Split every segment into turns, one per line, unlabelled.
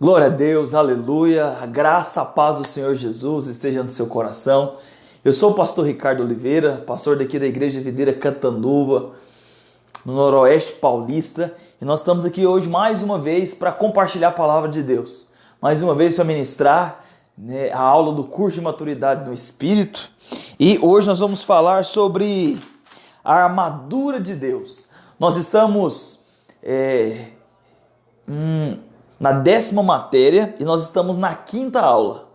Glória a Deus, aleluia, a graça, a paz do Senhor Jesus esteja no seu coração. Eu sou o pastor Ricardo Oliveira, pastor daqui da Igreja Videira Catanduva, no Noroeste Paulista, e nós estamos aqui hoje mais uma vez para compartilhar a palavra de Deus, mais uma vez para ministrar a aula do curso de maturidade no Espírito, e hoje nós vamos falar sobre a armadura de Deus. Nós estamos na 10ª matéria e nós estamos na quinta aula.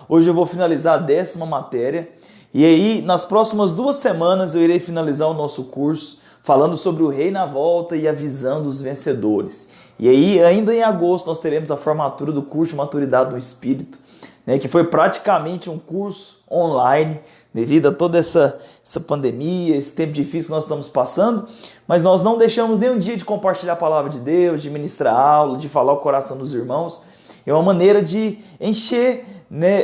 Hoje eu vou finalizar a 10ª matéria e aí nas próximas 2 semanas eu irei finalizar o nosso curso falando sobre o Rei na Volta e a visão dos vencedores. E aí ainda em agosto nós teremos a formatura do curso de maturidade no Espírito, que foi praticamente um curso online devido a toda essa pandemia, esse tempo difícil que nós estamos passando, mas nós não deixamos nenhum dia de compartilhar a palavra de Deus, de ministrar aula, de falar o coração dos irmãos. É uma maneira de encher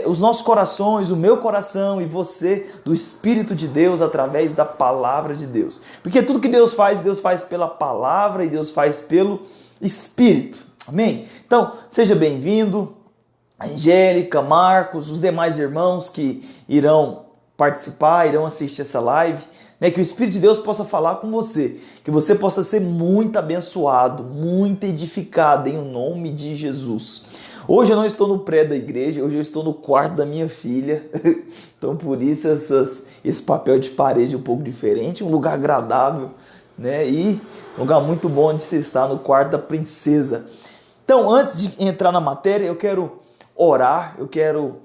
os nossos corações, o meu coração e você, do Espírito de Deus através da palavra de Deus. Porque tudo que Deus faz pela palavra e Deus faz pelo Espírito. Amém? Então, seja bem-vindo, Angélica, Marcos, os demais irmãos que irão participar, irão assistir essa live, que o Espírito de Deus possa falar com você, que você possa ser muito abençoado, muito edificado em nome de Jesus. Hoje eu não estou no prédio da igreja, hoje eu estou no quarto da minha filha, então por isso esse papel de parede um pouco diferente, um lugar agradável, e um lugar muito bom de se estar, no quarto da princesa. Então, antes de entrar na matéria, eu quero orar, eu quero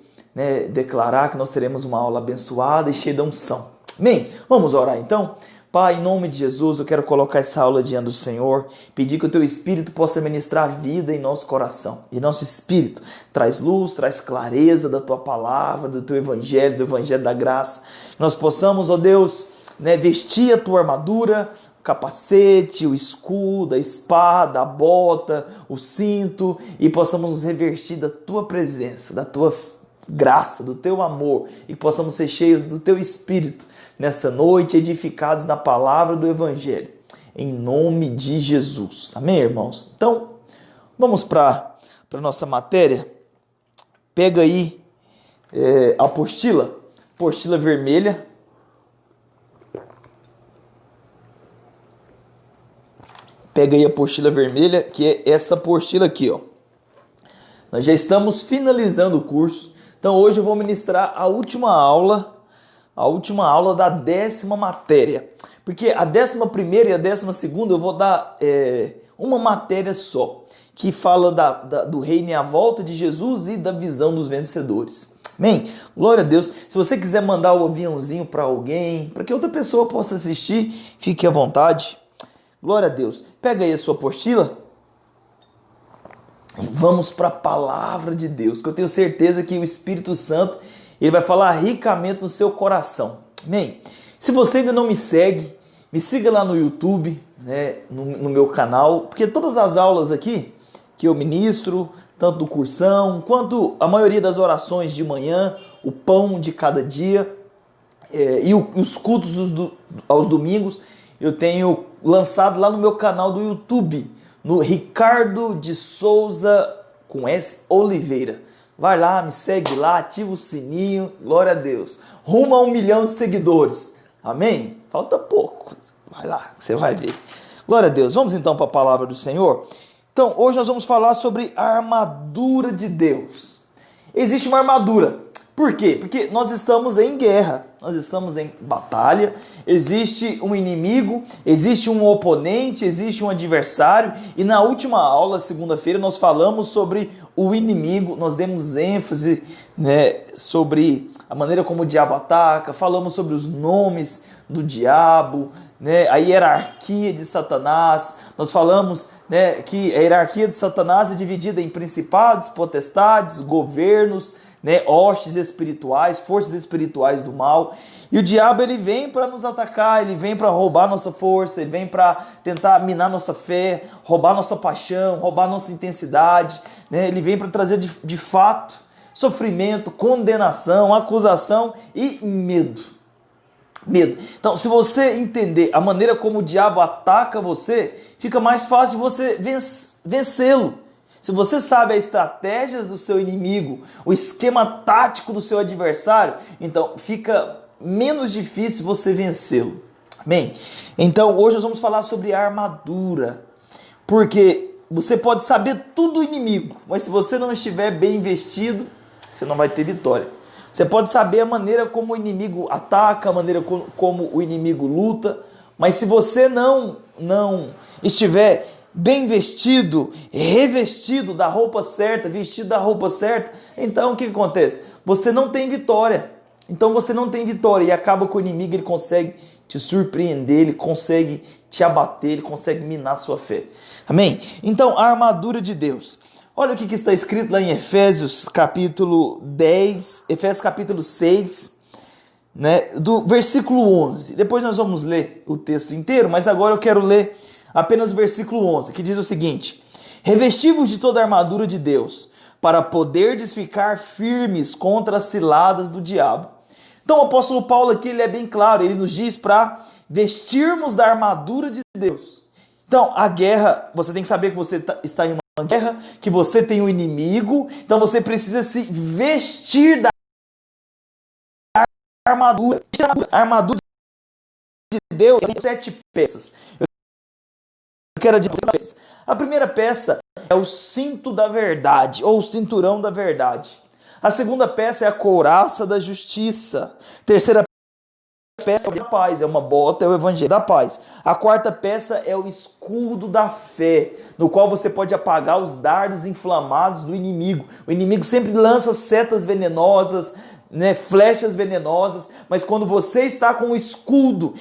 declarar que nós teremos uma aula abençoada e cheia de unção. Amém? Vamos orar então? Pai, em nome de Jesus, eu quero colocar essa aula diante do Senhor, pedir que o Teu Espírito possa ministrar vida em nosso coração. E nosso Espírito traz luz, traz clareza da Tua palavra, do Teu Evangelho, do Evangelho da graça. Que nós possamos, ó Deus, vestir a Tua armadura, o capacete, o escudo, a espada, a bota, o cinto, e possamos nos revestir da Tua presença, da Tua graça, do Teu amor, e possamos ser cheios do Teu Espírito nessa noite, edificados na palavra do Evangelho, em nome de Jesus. Amém, irmãos? Então, vamos para a nossa matéria. Pega aí a apostila vermelha. Pega aí a apostila vermelha, que é essa apostila aqui, ó. Nós já estamos finalizando o curso, então hoje eu vou ministrar a última aula da 10ª matéria. Porque a 11ª e a 12ª eu vou dar uma matéria só, que fala do reino e a volta de Jesus e da visão dos vencedores. Amém? Glória a Deus. Se você quiser mandar o aviãozinho para alguém, para que outra pessoa possa assistir, fique à vontade. Glória a Deus. Pega aí a sua apostila e vamos para a palavra de Deus, que eu tenho certeza que o Espírito Santo ele vai falar ricamente no seu coração. Amém? Se você ainda não me segue, me siga lá no YouTube, no meu canal, porque todas as aulas aqui que eu ministro, tanto do cursão, quanto a maioria das orações de manhã, o pão de cada dia, e os cultos aos domingos, eu tenho lançado lá no meu canal do YouTube, no Ricardo de Souza, com S, Oliveira. Vai lá, me segue lá, ativa o sininho, glória a Deus. Rumo a 1 milhão de seguidores. Amém? Falta pouco. Vai lá, você vai ver. Glória a Deus. Vamos então para a palavra do Senhor? Então, hoje nós vamos falar sobre a armadura de Deus. Existe uma armadura. Por quê? Porque nós estamos em guerra, nós estamos em batalha, existe um inimigo, existe um oponente, existe um adversário, e na última aula, segunda-feira, nós falamos sobre o inimigo, nós demos ênfase sobre a maneira como o diabo ataca, falamos sobre os nomes do diabo, a hierarquia de Satanás. Nós falamos que a hierarquia de Satanás é dividida em principados, potestades, governos, hostes espirituais, forças espirituais do mal. E o diabo ele vem para nos atacar, ele vem para roubar nossa força, ele vem para tentar minar nossa fé, roubar nossa paixão, roubar nossa intensidade, ele vem para trazer de fato sofrimento, condenação, acusação e medo. Então, se você entender a maneira como o diabo ataca você, fica mais fácil você vencê-lo. se você sabe as estratégias do seu inimigo, o esquema tático do seu adversário, então fica menos difícil você vencê-lo. Amém? Então hoje nós vamos falar sobre a armadura, porque você pode saber tudo do inimigo, mas se você não estiver bem investido, você não vai ter vitória. Você pode saber a maneira como o inimigo ataca, a maneira como o inimigo luta, mas se você não estiver bem vestido, revestido da roupa certa, vestido da roupa certa, então o que acontece? Você não tem vitória. Então você não tem vitória e acaba que o inimigo ele consegue te surpreender, ele consegue te abater, ele consegue minar sua fé. Amém? Então, a armadura de Deus. Olha o que está escrito lá em Efésios capítulo 10, Efésios capítulo 6, né, do versículo 11. Depois nós vamos ler o texto inteiro, mas agora eu quero ler apenas o versículo 11, que diz o seguinte: revesti-vos de toda a armadura de Deus, para poderdes ficar firmes contra as ciladas do diabo. Então o apóstolo Paulo aqui ele é bem claro, ele nos diz para vestirmos da armadura de Deus. Então a guerra, você tem que saber que você está em uma guerra, que você tem um inimigo, então você precisa se vestir da armadura. A armadura de Deus tem 7 peças. Eu quero dizer para vocês. A primeira peça é o cinto da verdade, ou o cinturão da verdade. A segunda peça é a couraça da justiça. A terceira peça é a paz, é uma bota, é o evangelho da paz. A quarta peça é o escudo da fé, no qual você pode apagar os dardos inflamados do inimigo. O inimigo sempre lança setas venenosas, né, flechas venenosas, mas quando você está com o escudo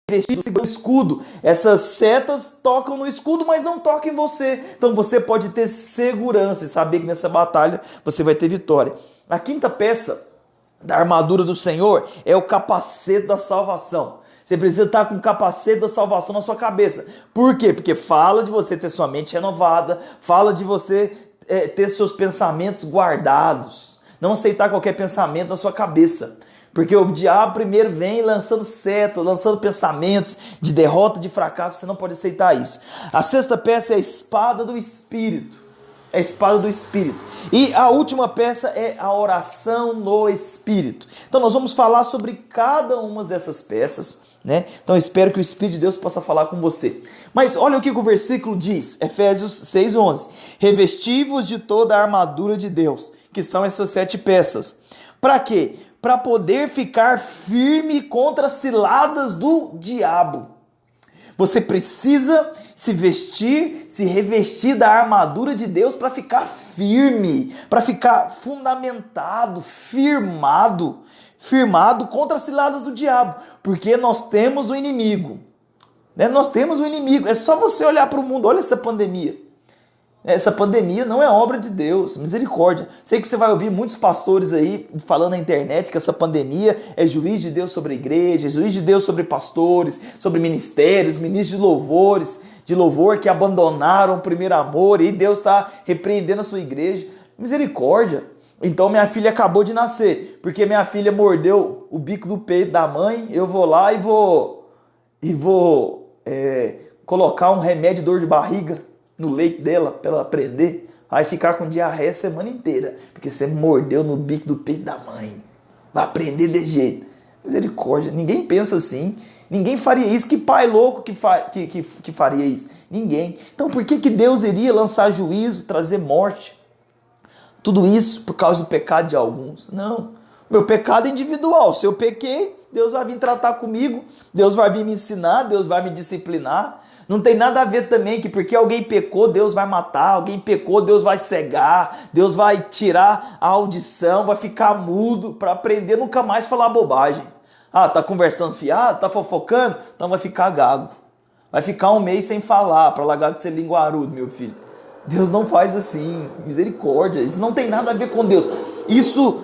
revestido no escudo, essas setas tocam no escudo, mas não tocam em você. Então você pode ter segurança e saber que nessa batalha você vai ter vitória. A quinta peça da armadura do Senhor é o capacete da salvação. Você precisa estar com o capacete da salvação na sua cabeça. Por quê? Porque fala de você ter sua mente renovada, fala de você ter seus pensamentos guardados. Não aceitar qualquer pensamento na sua cabeça. Porque o diabo primeiro vem lançando setas, lançando pensamentos de derrota, de fracasso. Você não pode aceitar isso. A sexta peça é a espada do Espírito. É a espada do Espírito. E a última peça é a oração no Espírito. Então nós vamos falar sobre cada uma dessas peças, né? Então eu espero que o Espírito de Deus possa falar com você. Mas olha o que o versículo diz, Efésios 6:11. Revesti-vos de toda a armadura de Deus, que são essas 7 peças. Para quê? Para poder ficar firme contra as ciladas do diabo. Você precisa se vestir, se revestir da armadura de Deus para ficar firme, para ficar fundamentado, firmado contra as ciladas do diabo, porque nós temos o inimigo, né? Nós temos o inimigo. É só você olhar para o mundo, olha essa pandemia. Essa pandemia não é obra de Deus, misericórdia. Sei que você vai ouvir muitos pastores aí falando na internet que essa pandemia é juiz de Deus sobre a igreja, é juiz de Deus sobre pastores, sobre ministérios, ministros de louvor que abandonaram o primeiro amor e Deus está repreendendo a sua igreja. Misericórdia. Então minha filha acabou de nascer, porque minha filha mordeu o bico do peito da mãe, eu vou lá e vou colocar um remédio de dor de barriga no leite dela, para ela aprender, vai ficar com diarreia a semana inteira, porque você mordeu no bico do peito da mãe. Vai aprender de jeito. Misericórdia, ninguém pensa assim, ninguém faria isso. Que pai louco que faria isso? Ninguém. Então por que Deus iria lançar juízo, trazer morte? Tudo isso por causa do pecado de alguns? Não. Meu pecado é individual. Se eu pequei, Deus vai vir tratar comigo, Deus vai vir me ensinar, Deus vai me disciplinar. Não tem nada a ver também que porque alguém pecou, Deus vai matar, alguém pecou, Deus vai cegar, Deus vai tirar a audição, vai ficar mudo para aprender nunca mais falar bobagem. Ah, tá conversando fiado, tá fofocando? Então vai ficar gago. Vai ficar um mês sem falar, para largar de ser linguarudo, meu filho. Deus não faz assim, misericórdia, isso não tem nada a ver com Deus. Isso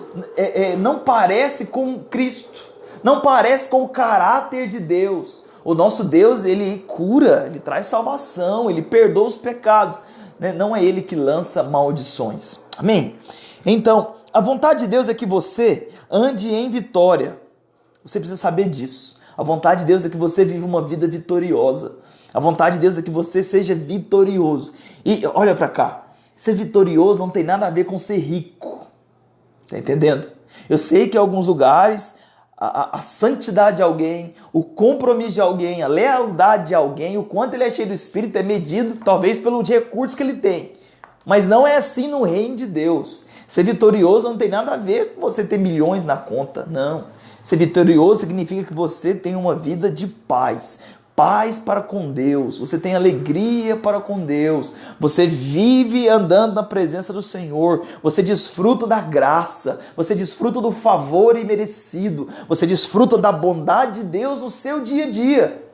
não parece com Cristo, não parece com o caráter de Deus. O nosso Deus, ele cura, ele traz salvação, ele perdoa os pecados, né? Não é ele que lança maldições. Amém? Então, a vontade de Deus é que você ande em vitória. Você precisa saber disso. A vontade de Deus é que você viva uma vida vitoriosa. A vontade de Deus é que você seja vitorioso. E olha para cá, ser vitorioso não tem nada a ver com ser rico. Tá entendendo? Eu sei que em alguns lugares a santidade de alguém, o compromisso de alguém, a lealdade de alguém, o quanto ele é cheio do Espírito é medido talvez pelos recursos que ele tem. Mas não é assim no reino de Deus. Ser vitorioso não tem nada a ver com você ter milhões na conta, não. Ser vitorioso significa que você tem uma vida de paz. Paz para com Deus, você tem alegria para com Deus, você vive andando na presença do Senhor, você desfruta da graça, você desfruta do favor imerecido, você desfruta da bondade de Deus no seu dia a dia.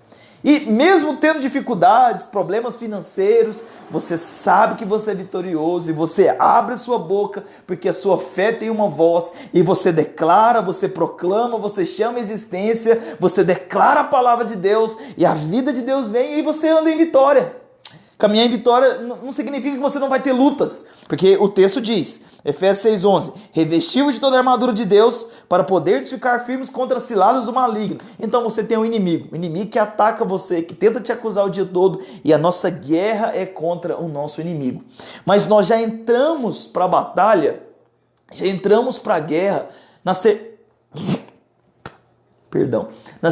E mesmo tendo dificuldades, problemas financeiros, você sabe que você é vitorioso e você abre a sua boca porque a sua fé tem uma voz e você declara, você proclama, você chama a existência, você declara a palavra de Deus e a vida de Deus vem e você anda em vitória. Caminhar em vitória não significa que você não vai ter lutas, porque o texto diz, Efésios 6,11, revestiu-vos de toda a armadura de Deus para poderes ficar firmes contra as ciladas do maligno. Então você tem um inimigo que ataca você, que tenta te acusar o dia todo, e a nossa guerra é contra o nosso inimigo. Mas nós já entramos para a batalha, já entramos para a guerra na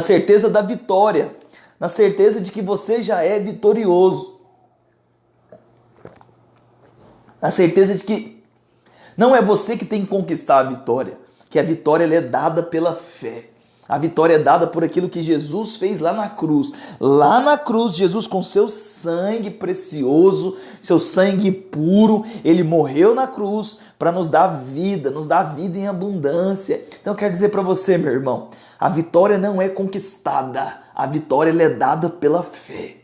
certeza da vitória, na certeza de que você já é vitorioso. A certeza de que não é você que tem que conquistar a vitória, que a vitória ela é dada pela fé. A vitória é dada por aquilo que Jesus fez lá na cruz. Lá na cruz, Jesus com seu sangue precioso, seu sangue puro, ele morreu na cruz para nos dar vida em abundância. Então eu quero dizer para você, meu irmão, a vitória não é conquistada, a vitória ela é dada pela fé.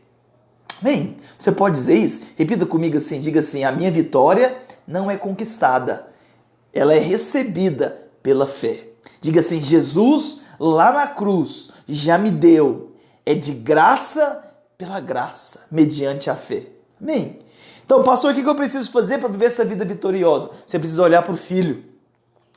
Amém? Você pode dizer isso? Repita comigo assim, diga assim, a minha vitória não é conquistada, ela é recebida pela fé. Diga assim, Jesus lá na cruz já me deu, é de graça pela graça, mediante a fé. Amém? Então, pastor, o que eu preciso fazer para viver essa vida vitoriosa? Você precisa olhar para o Filho,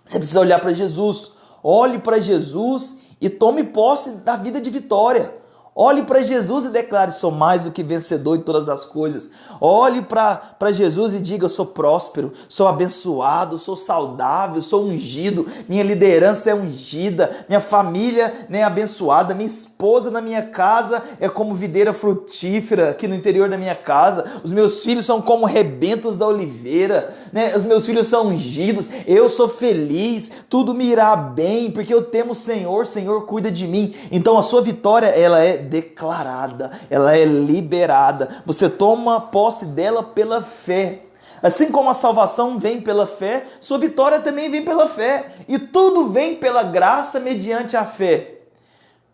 você precisa olhar para Jesus, olhe para Jesus e tome posse da vida de vitória. Olhe para Jesus e declare, sou mais do que vencedor em todas as coisas. Olhe para Jesus e diga, eu sou próspero, sou abençoado, sou saudável, sou ungido, minha liderança é ungida, minha família é abençoada, minha esposa na minha casa é como videira frutífera aqui no interior da minha casa, os meus filhos são como rebentos da oliveira, né? Os meus filhos são ungidos, eu sou feliz, tudo me irá bem, porque eu temo o Senhor cuida de mim. Então a sua vitória, ela é declarada, ela é liberada, você toma posse dela pela fé. Assim como a salvação vem pela fé, sua vitória também vem pela fé, e tudo vem pela graça mediante a fé.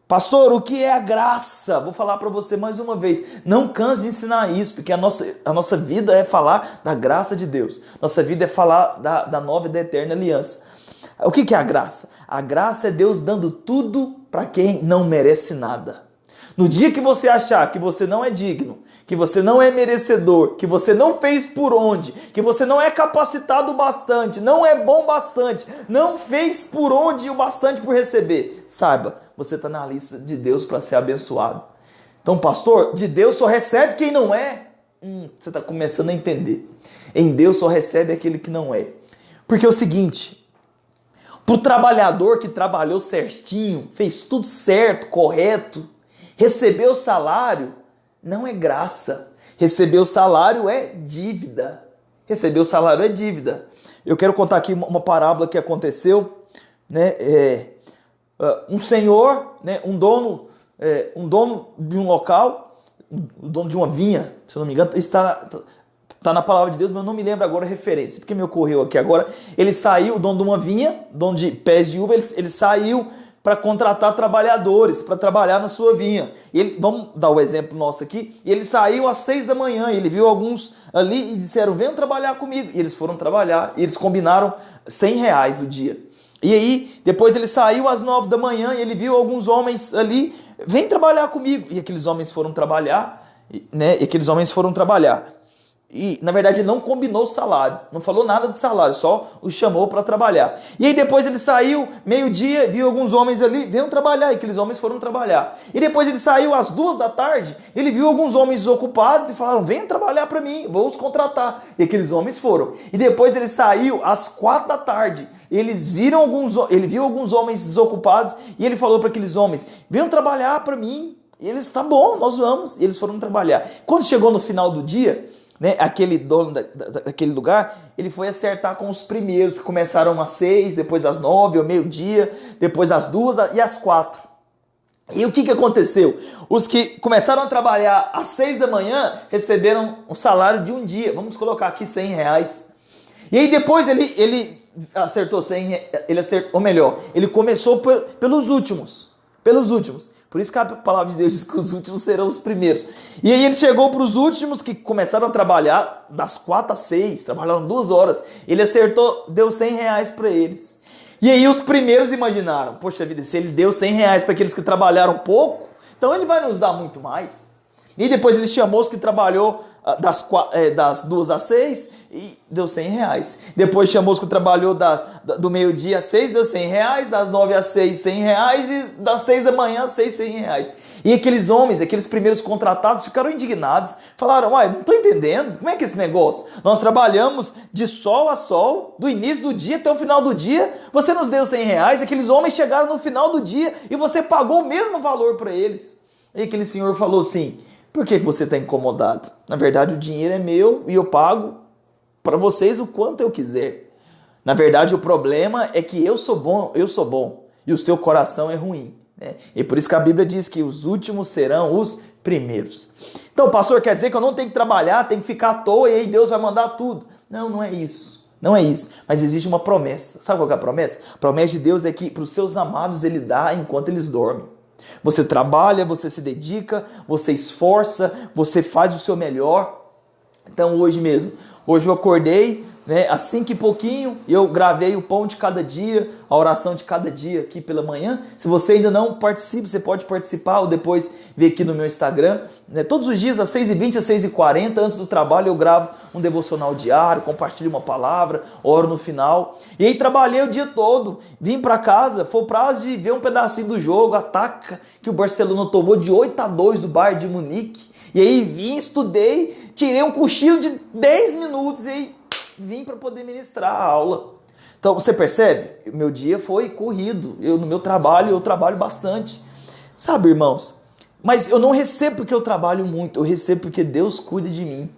Pastor, o que é a graça? Vou falar para você mais uma vez, não canse de ensinar isso, porque a nossa vida é falar da graça de Deus, nossa vida é falar da nova e da eterna aliança. O que é a graça? A graça é Deus dando tudo para quem não merece nada. No dia que você achar que você não é digno, que você não é merecedor, que você não fez por onde, que você não é capacitado o bastante, não é bom bastante, não fez por onde o bastante por receber, saiba, você está na lista de Deus para ser abençoado. Então, pastor, de Deus só recebe quem não é? Você está começando a entender. Em Deus só recebe aquele que não é. Porque é o seguinte, para o trabalhador que trabalhou certinho, fez tudo certo, correto, receber o salário não é graça. Receber o salário é dívida. Receber o salário é dívida. Eu quero contar aqui uma parábola que aconteceu, né? Um senhor, né? um dono de um local, um dono de uma vinha, se eu não me engano, está na palavra de Deus, mas eu não me lembro agora a referência, porque me ocorreu aqui agora. Ele saiu, o dono de uma vinha, dono de pés de uva, ele saiu para contratar trabalhadores, para trabalhar na sua vinha. Vamos dar o exemplo nosso aqui. Ele saiu às 6 da manhã, ele viu alguns ali e disseram, venham trabalhar comigo. E eles foram trabalhar, e eles combinaram R$100 o dia. E aí, depois ele saiu às 9 da manhã, e ele viu alguns homens ali, vem trabalhar comigo. E aqueles homens foram trabalhar, né? E, na verdade, ele não combinou o salário, não falou nada de salário, só os chamou para trabalhar. E aí depois ele saiu, meio-dia, viu alguns homens ali, venham trabalhar, e aqueles homens foram trabalhar. E depois ele saiu às 2 da tarde, ele viu alguns homens desocupados e falaram, venham trabalhar para mim, vou os contratar. E aqueles homens foram. E depois ele saiu às 4 da tarde, ele viu alguns homens desocupados e ele falou para aqueles homens, venham trabalhar para mim. E eles, tá bom, nós vamos. E eles foram trabalhar. Quando chegou no final do dia, né, aquele dono daquele lugar, ele foi acertar com os primeiros, que começaram às 6, depois às 9, ao meio-dia, depois às 2 e às 4. E o que aconteceu? Os que começaram a trabalhar às 6 da manhã receberam um salário de um dia. Vamos colocar aqui R$100. E aí depois ele acertou 100, ele acertou, ou melhor, ele começou pelos últimos. Pelos últimos. Por isso que a palavra de Deus diz que os últimos serão os primeiros. E aí ele chegou para os últimos que começaram a trabalhar das 4 às 6, trabalharam 2 horas. Ele acertou, deu R$100 para eles. E aí os primeiros imaginaram, poxa vida, se ele deu R$100 para aqueles que trabalharam pouco, então ele vai nos dar muito mais. E depois ele chamou os que trabalhou das 2 às 6 e deu R$100. Depois chamou os que trabalhou do meio-dia às 6, deu R$100. Das 9 às 6, R$100. E das 6 da manhã às 6, R$100. E aqueles homens, aqueles primeiros contratados, ficaram indignados. Falaram, uai, não estou entendendo, como é que é esse negócio? Nós trabalhamos de sol a sol, do início do dia até o final do dia, você nos deu R$100, aqueles homens chegaram no final do dia e você pagou o mesmo valor para eles. E aquele senhor falou assim, por que você está incomodado? Na verdade, o dinheiro é meu e eu pago para vocês o quanto eu quiser. Na verdade, o problema é que eu sou bom e o seu coração é ruim. Né? E por isso que a Bíblia diz que os últimos serão os primeiros. Então, pastor, quer dizer que eu não tenho que trabalhar, tenho que ficar à toa e aí Deus vai mandar tudo. Não, não é isso. Não é isso. Mas existe uma promessa. Sabe qual é a promessa? A promessa de Deus é que para os seus amados Ele dá enquanto eles dormem. Você trabalha, você se dedica, você esforça, você faz o seu melhor. Então hoje eu acordei, né, às 5 e pouquinho, e eu gravei o pão de cada dia, a oração de cada dia aqui pela manhã. Se você ainda não participa, você pode participar ou depois ver aqui no meu Instagram. Né, todos os dias, das 6h20 às 6h40, antes do trabalho, eu gravo um devocional diário, compartilho uma palavra, oro no final. E aí trabalhei o dia todo, vim para casa, foi o prazo de ver um pedacinho do jogo, ataca que o Barcelona tomou de 8-2 do Bayern de Munique. E aí vim, estudei, tirei um cochilo de 10 minutos e aí vim para poder ministrar a aula. Então você percebe? O meu dia foi corrido. No meu trabalho, eu trabalho bastante. Sabe, irmãos? Mas eu não recebo porque eu trabalho muito. Eu recebo porque Deus cuida de mim.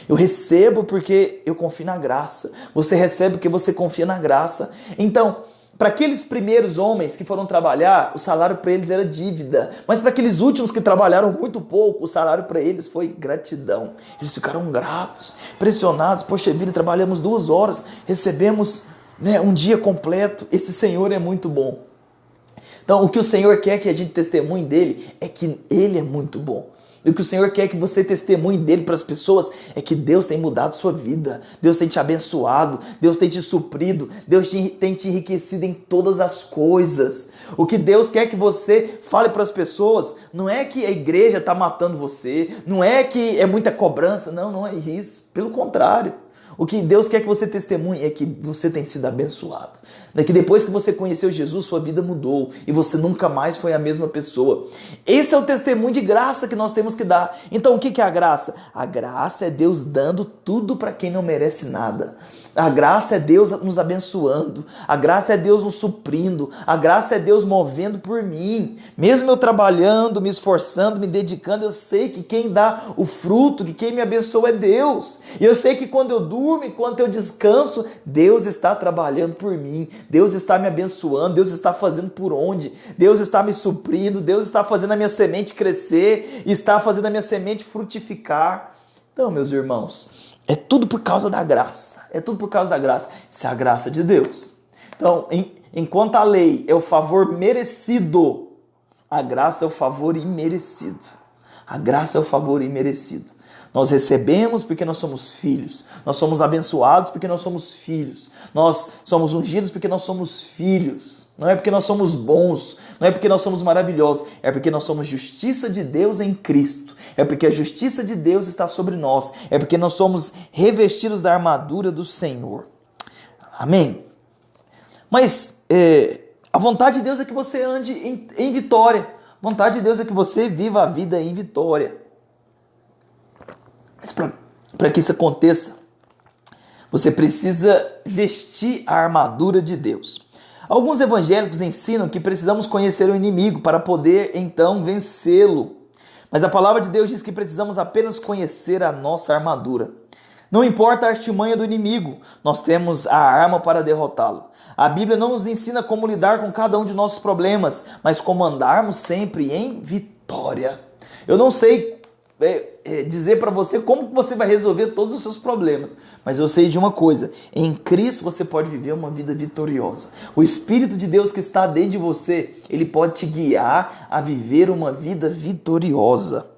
Eu recebo porque eu confio na graça. Você recebe porque você confia na graça. Então, para aqueles primeiros homens que foram trabalhar, o salário para eles era dívida. Mas para aqueles últimos que trabalharam muito pouco, o salário para eles foi gratidão. Eles ficaram gratos, pressionados. Poxa vida, trabalhamos 2 horas, recebemos, né, um dia completo. Esse Senhor é muito bom. Então, o que o Senhor quer que a gente testemunhe dele é que ele é muito bom. E o que o Senhor quer que você testemunhe dele para as pessoas é que Deus tem mudado sua vida, Deus tem te abençoado, Deus tem te suprido, Deus tem te enriquecido em todas as coisas. O que Deus quer que você fale para as pessoas não é que a igreja está matando você, não é que é muita cobrança, não é isso, pelo contrário. O que Deus quer que você testemunhe é que você tem sido abençoado. Que depois que você conheceu Jesus, sua vida mudou e você nunca mais foi a mesma pessoa. Esse é o testemunho de graça que nós temos que dar. Então o que é a graça? A graça é Deus dando tudo para quem não merece nada. A graça é Deus nos abençoando. A graça é Deus nos suprindo. A graça é Deus movendo por mim. Mesmo eu trabalhando, me esforçando, me dedicando, eu sei que quem dá o fruto, que quem me abençoa é Deus. E eu sei que quando eu durmo, enquanto eu descanso, Deus está trabalhando por mim. Deus está me abençoando. Deus está fazendo por onde. Deus está me suprindo. Deus está fazendo a minha semente crescer. Está fazendo a minha semente frutificar. Então, meus irmãos, é tudo por causa da graça. É tudo por causa da graça. Isso é a graça de Deus. Então, enquanto a lei é o favor merecido, a graça é o favor imerecido. A graça é o favor imerecido. Nós recebemos porque nós somos filhos. Nós somos abençoados porque nós somos filhos. Nós somos ungidos porque nós somos filhos. Não é porque nós somos bons. Não é porque nós somos maravilhosos, é porque nós somos justiça de Deus em Cristo. É porque a justiça de Deus está sobre nós. É porque nós somos revestidos da armadura do Senhor. Amém? Mas a vontade de Deus é que você ande em vitória. A vontade de Deus é que você viva a vida em vitória. Mas para que isso aconteça, você precisa vestir a armadura de Deus. Alguns evangélicos ensinam que precisamos conhecer o inimigo para poder então vencê-lo. Mas a palavra de Deus diz que precisamos apenas conhecer a nossa armadura. Não importa a artimanha do inimigo, nós temos a arma para derrotá-lo. A Bíblia não nos ensina como lidar com cada um de nossos problemas, mas como andarmos sempre em vitória. Eu não sei dizer para você como você vai resolver todos os seus problemas, mas eu sei de uma coisa: em Cristo você pode viver uma vida vitoriosa. O Espírito de Deus que está dentro de você, ele pode te guiar a viver uma vida vitoriosa.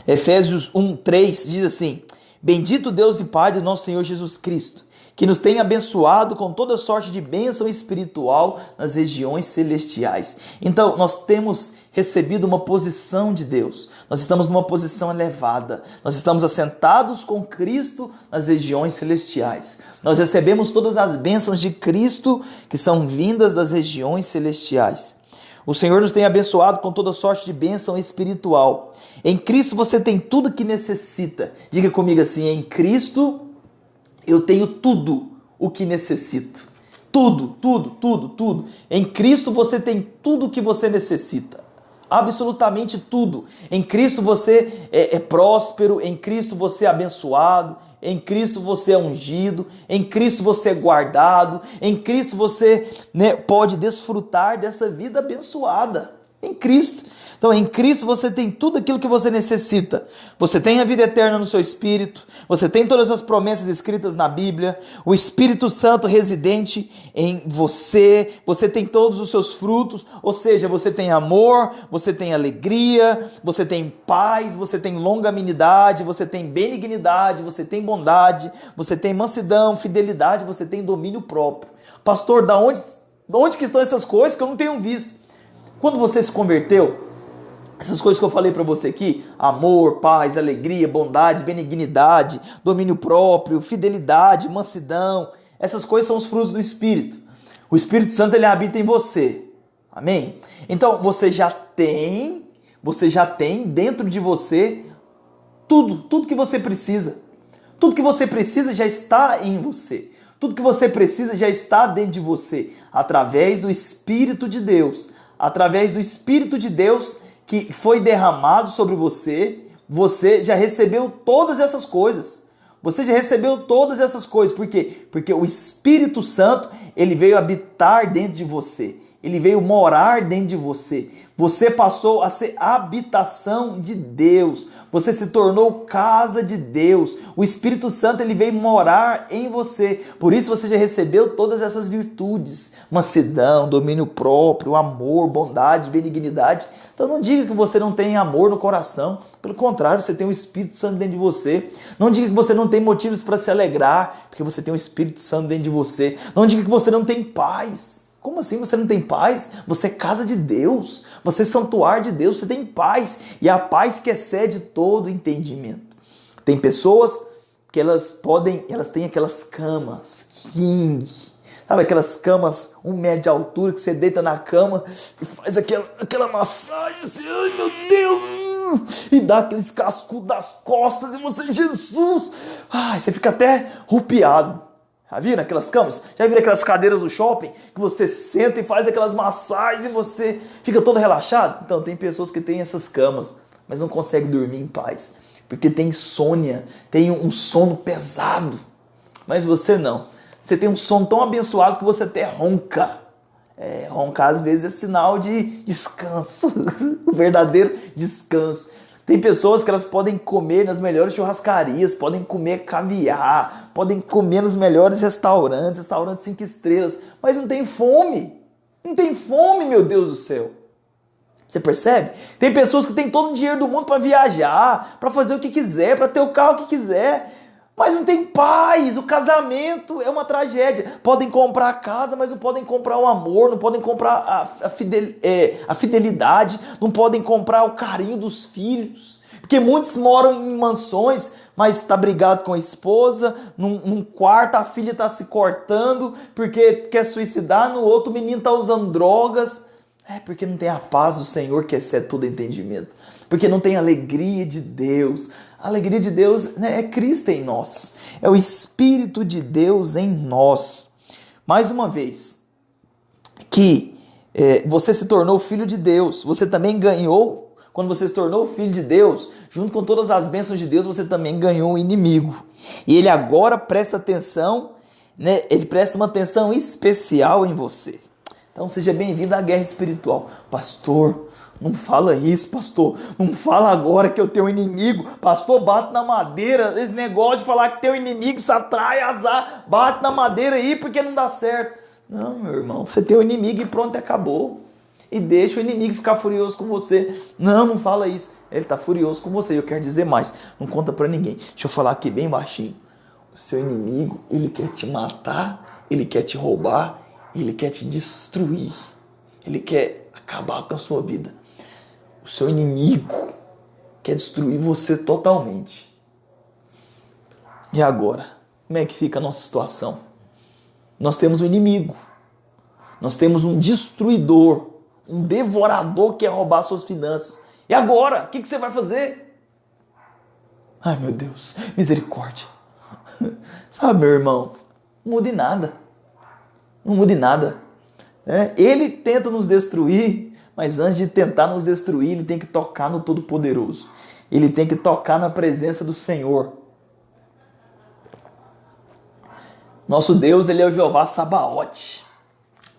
Efésios 1:3 diz assim: Bendito Deus e Pai de nosso Senhor Jesus Cristo, que nos tem abençoado com toda sorte de bênção espiritual nas regiões celestiais. Então, nós temos recebido uma posição de Deus. Nós estamos numa posição elevada. Nós estamos assentados com Cristo nas regiões celestiais. Nós recebemos todas as bênçãos de Cristo que são vindas das regiões celestiais. O Senhor nos tem abençoado com toda sorte de bênção espiritual. Em Cristo você tem tudo que necessita. Diga comigo assim: em Cristo eu tenho tudo o que necessito. Tudo. Em Cristo você tem tudo o que você necessita. Absolutamente tudo. Em Cristo você é próspero, em Cristo você é abençoado, em Cristo você é ungido, em Cristo você é guardado, em Cristo você pode desfrutar dessa vida abençoada. Em Cristo. Então, em Cristo você tem tudo aquilo que você necessita. Você tem a vida eterna no seu espírito, você tem todas as promessas escritas na Bíblia, o Espírito Santo residente em você, você tem todos os seus frutos, ou seja, você tem amor, você tem alegria, você tem paz, você tem longanimidade, você tem benignidade, você tem bondade, você tem mansidão, fidelidade, você tem domínio próprio. Pastor, de onde que estão essas coisas que eu não tenho visto? Quando você se converteu, essas coisas que eu falei para você aqui, amor, paz, alegria, bondade, benignidade, domínio próprio, fidelidade, mansidão, essas coisas são os frutos do Espírito. O Espírito Santo, ele habita em você. Amém? Então, você já tem dentro de você tudo que você precisa. Tudo que você precisa já está em você. Tudo que você precisa já está dentro de você, através do Espírito de Deus. Através do Espírito de Deus que foi derramado sobre você, você já recebeu todas essas coisas. Você já recebeu todas essas coisas. Por quê? Porque o Espírito Santo, ele veio habitar dentro de você. Ele veio morar dentro de você. Você passou a ser habitação de Deus. Você se tornou casa de Deus. O Espírito Santo, ele veio morar em você. Por isso você já recebeu todas essas virtudes. Mansidão, domínio próprio, amor, bondade, benignidade. Então não diga que você não tem amor no coração. Pelo contrário, você tem o Espírito Santo dentro de você. Não diga que você não tem motivos para se alegrar, porque você tem o Espírito Santo dentro de você. Não diga que você não tem paz. Como assim você não tem paz? Você é casa de Deus, você é santuário de Deus, você tem paz. E a paz que excede todo entendimento. Tem pessoas que elas têm aquelas camas king, sabe, aquelas camas 1 metro de altura que você deita na cama e faz aquela massagem assim, ai meu Deus, e dá aqueles cascudos das costas e você, Jesus, ai, você fica até arrupiado. Já viram aquelas camas? Já viram aquelas cadeiras do shopping que você senta e faz aquelas massagens e você fica todo relaxado? Então, tem pessoas que têm essas camas, mas não conseguem dormir em paz, porque tem insônia, tem um sono pesado. Mas você não. Você tem um sono tão abençoado que você até ronca. Roncar às vezes é sinal de descanso, o verdadeiro descanso. Tem pessoas que elas podem comer nas melhores churrascarias, podem comer caviar, podem comer nos melhores restaurantes 5 estrelas, mas não tem fome. Não tem fome, meu Deus do céu. Você percebe? Tem pessoas que têm todo o dinheiro do mundo para viajar, para fazer o que quiser, para ter o carro que quiser, Mas não tem paz, o casamento é uma tragédia. Podem comprar a casa, mas não podem comprar o amor, não podem comprar a fidelidade, não podem comprar o carinho dos filhos. Porque muitos moram em mansões, mas está brigado com a esposa, num quarto a filha está se cortando porque quer suicidar, no outro o menino está usando drogas. Porque não tem a paz do Senhor que excede todo entendimento. Porque não tem a alegria de Deus. A alegria de Deus, né, é Cristo em nós. É o Espírito de Deus em nós. Mais uma vez, que você se tornou filho de Deus. Você também ganhou, quando você se tornou filho de Deus, junto com todas as bênçãos de Deus, você também ganhou um inimigo. E ele agora presta atenção, né, ele presta uma atenção especial em você. Então seja bem-vindo à guerra espiritual. Pastor, não fala isso, pastor. Não fala agora que eu tenho um inimigo. Pastor, bate na madeira. Esse negócio de falar que tem um inimigo, isso atrai azar. Bate na madeira aí porque não dá certo. Não, meu irmão, você tem um inimigo e pronto, acabou. E deixa o inimigo ficar furioso com você. Não fala isso. Ele está furioso com você. Eu quero dizer mais. Não conta para ninguém. Deixa eu falar aqui bem baixinho. O seu inimigo, ele quer te matar, ele quer te roubar, ele quer te destruir. Ele quer acabar com a sua vida. O seu inimigo quer destruir você totalmente. E agora? Como é que fica a nossa situação? Nós temos um inimigo. Nós temos um destruidor, um devorador que quer roubar suas finanças. E agora? O que você vai fazer? Ai, meu Deus, misericórdia. Sabe, meu irmão, não mude nada. Não mude nada. Ele tenta nos destruir, mas antes de tentar nos destruir, ele tem que tocar no Todo-Poderoso. Ele tem que tocar na presença do Senhor. Nosso Deus, ele é o Jeová Sabaote.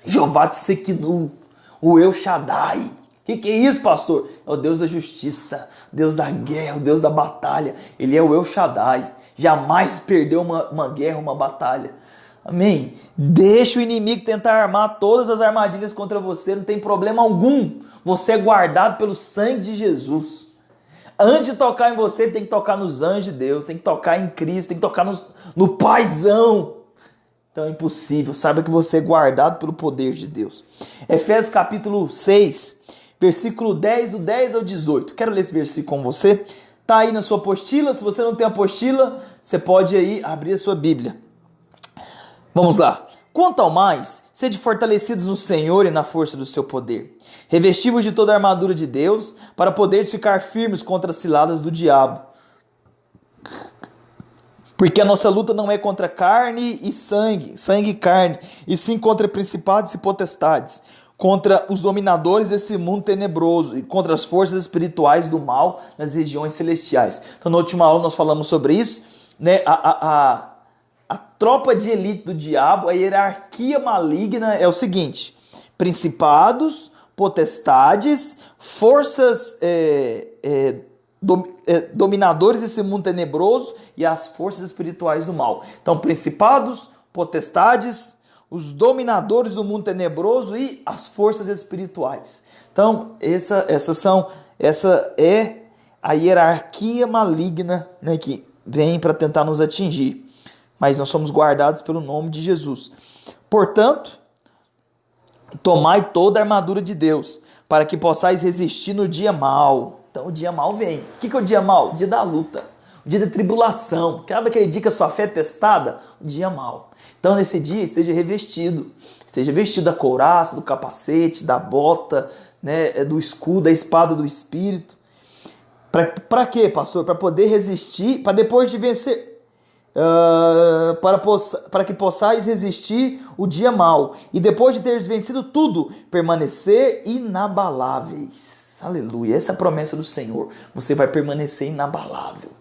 Jeová Tsekinu, o El Shaddai. O que é isso, pastor? É o Deus da justiça, Deus da guerra, o Deus da batalha. Ele é o El Shaddai. Jamais perdeu uma guerra, uma batalha. Amém? Deixa o inimigo tentar armar todas as armadilhas contra você, não tem problema algum. Você é guardado pelo sangue de Jesus. Antes de tocar em você, tem que tocar nos anjos de Deus, tem que tocar em Cristo, tem que tocar no Paizão. Então é impossível, saiba que você é guardado pelo poder de Deus. Efésios capítulo 6, versículo 10, do 10 ao 18. Quero ler esse versículo com você. Está aí na sua apostila. Se você não tem apostila, você pode aí abrir a sua Bíblia. Vamos lá. Quanto ao mais, sede fortalecidos no Senhor e na força do seu poder. Revestivos de toda a armadura de Deus, para poderes ficar firmes contra as ciladas do diabo. Porque a nossa luta não é contra carne e sangue e carne, e sim contra principados e potestades, contra os dominadores desse mundo tenebroso e contra as forças espirituais do mal nas regiões celestiais. Então, na última aula nós falamos sobre isso, né? A tropa de elite do diabo, a hierarquia maligna é o seguinte: principados, potestades, forças dominadores desse mundo tenebroso e as forças espirituais do mal. Então, principados, potestades, os dominadores do mundo tenebroso e as forças espirituais. Então, essa é a hierarquia maligna, né, que vem para tentar nos atingir. Mas nós somos guardados pelo nome de Jesus. Portanto, tomai toda a armadura de Deus, para que possais resistir no dia mau. Então o dia mau vem. O que é o dia mau? O dia da luta, o dia da tribulação. Sabe aquele dia que a sua fé é testada? O dia mau. Então nesse dia esteja revestido. Esteja vestido da couraça, do capacete, da bota, né, do escudo, da espada do Espírito. Para quê, pastor? Para poder resistir, para depois de vencer... para que possais resistir o dia mau e depois de teres vencido tudo, permanecer inabaláveis. Aleluia, essa é a promessa do Senhor. Você vai permanecer inabalável.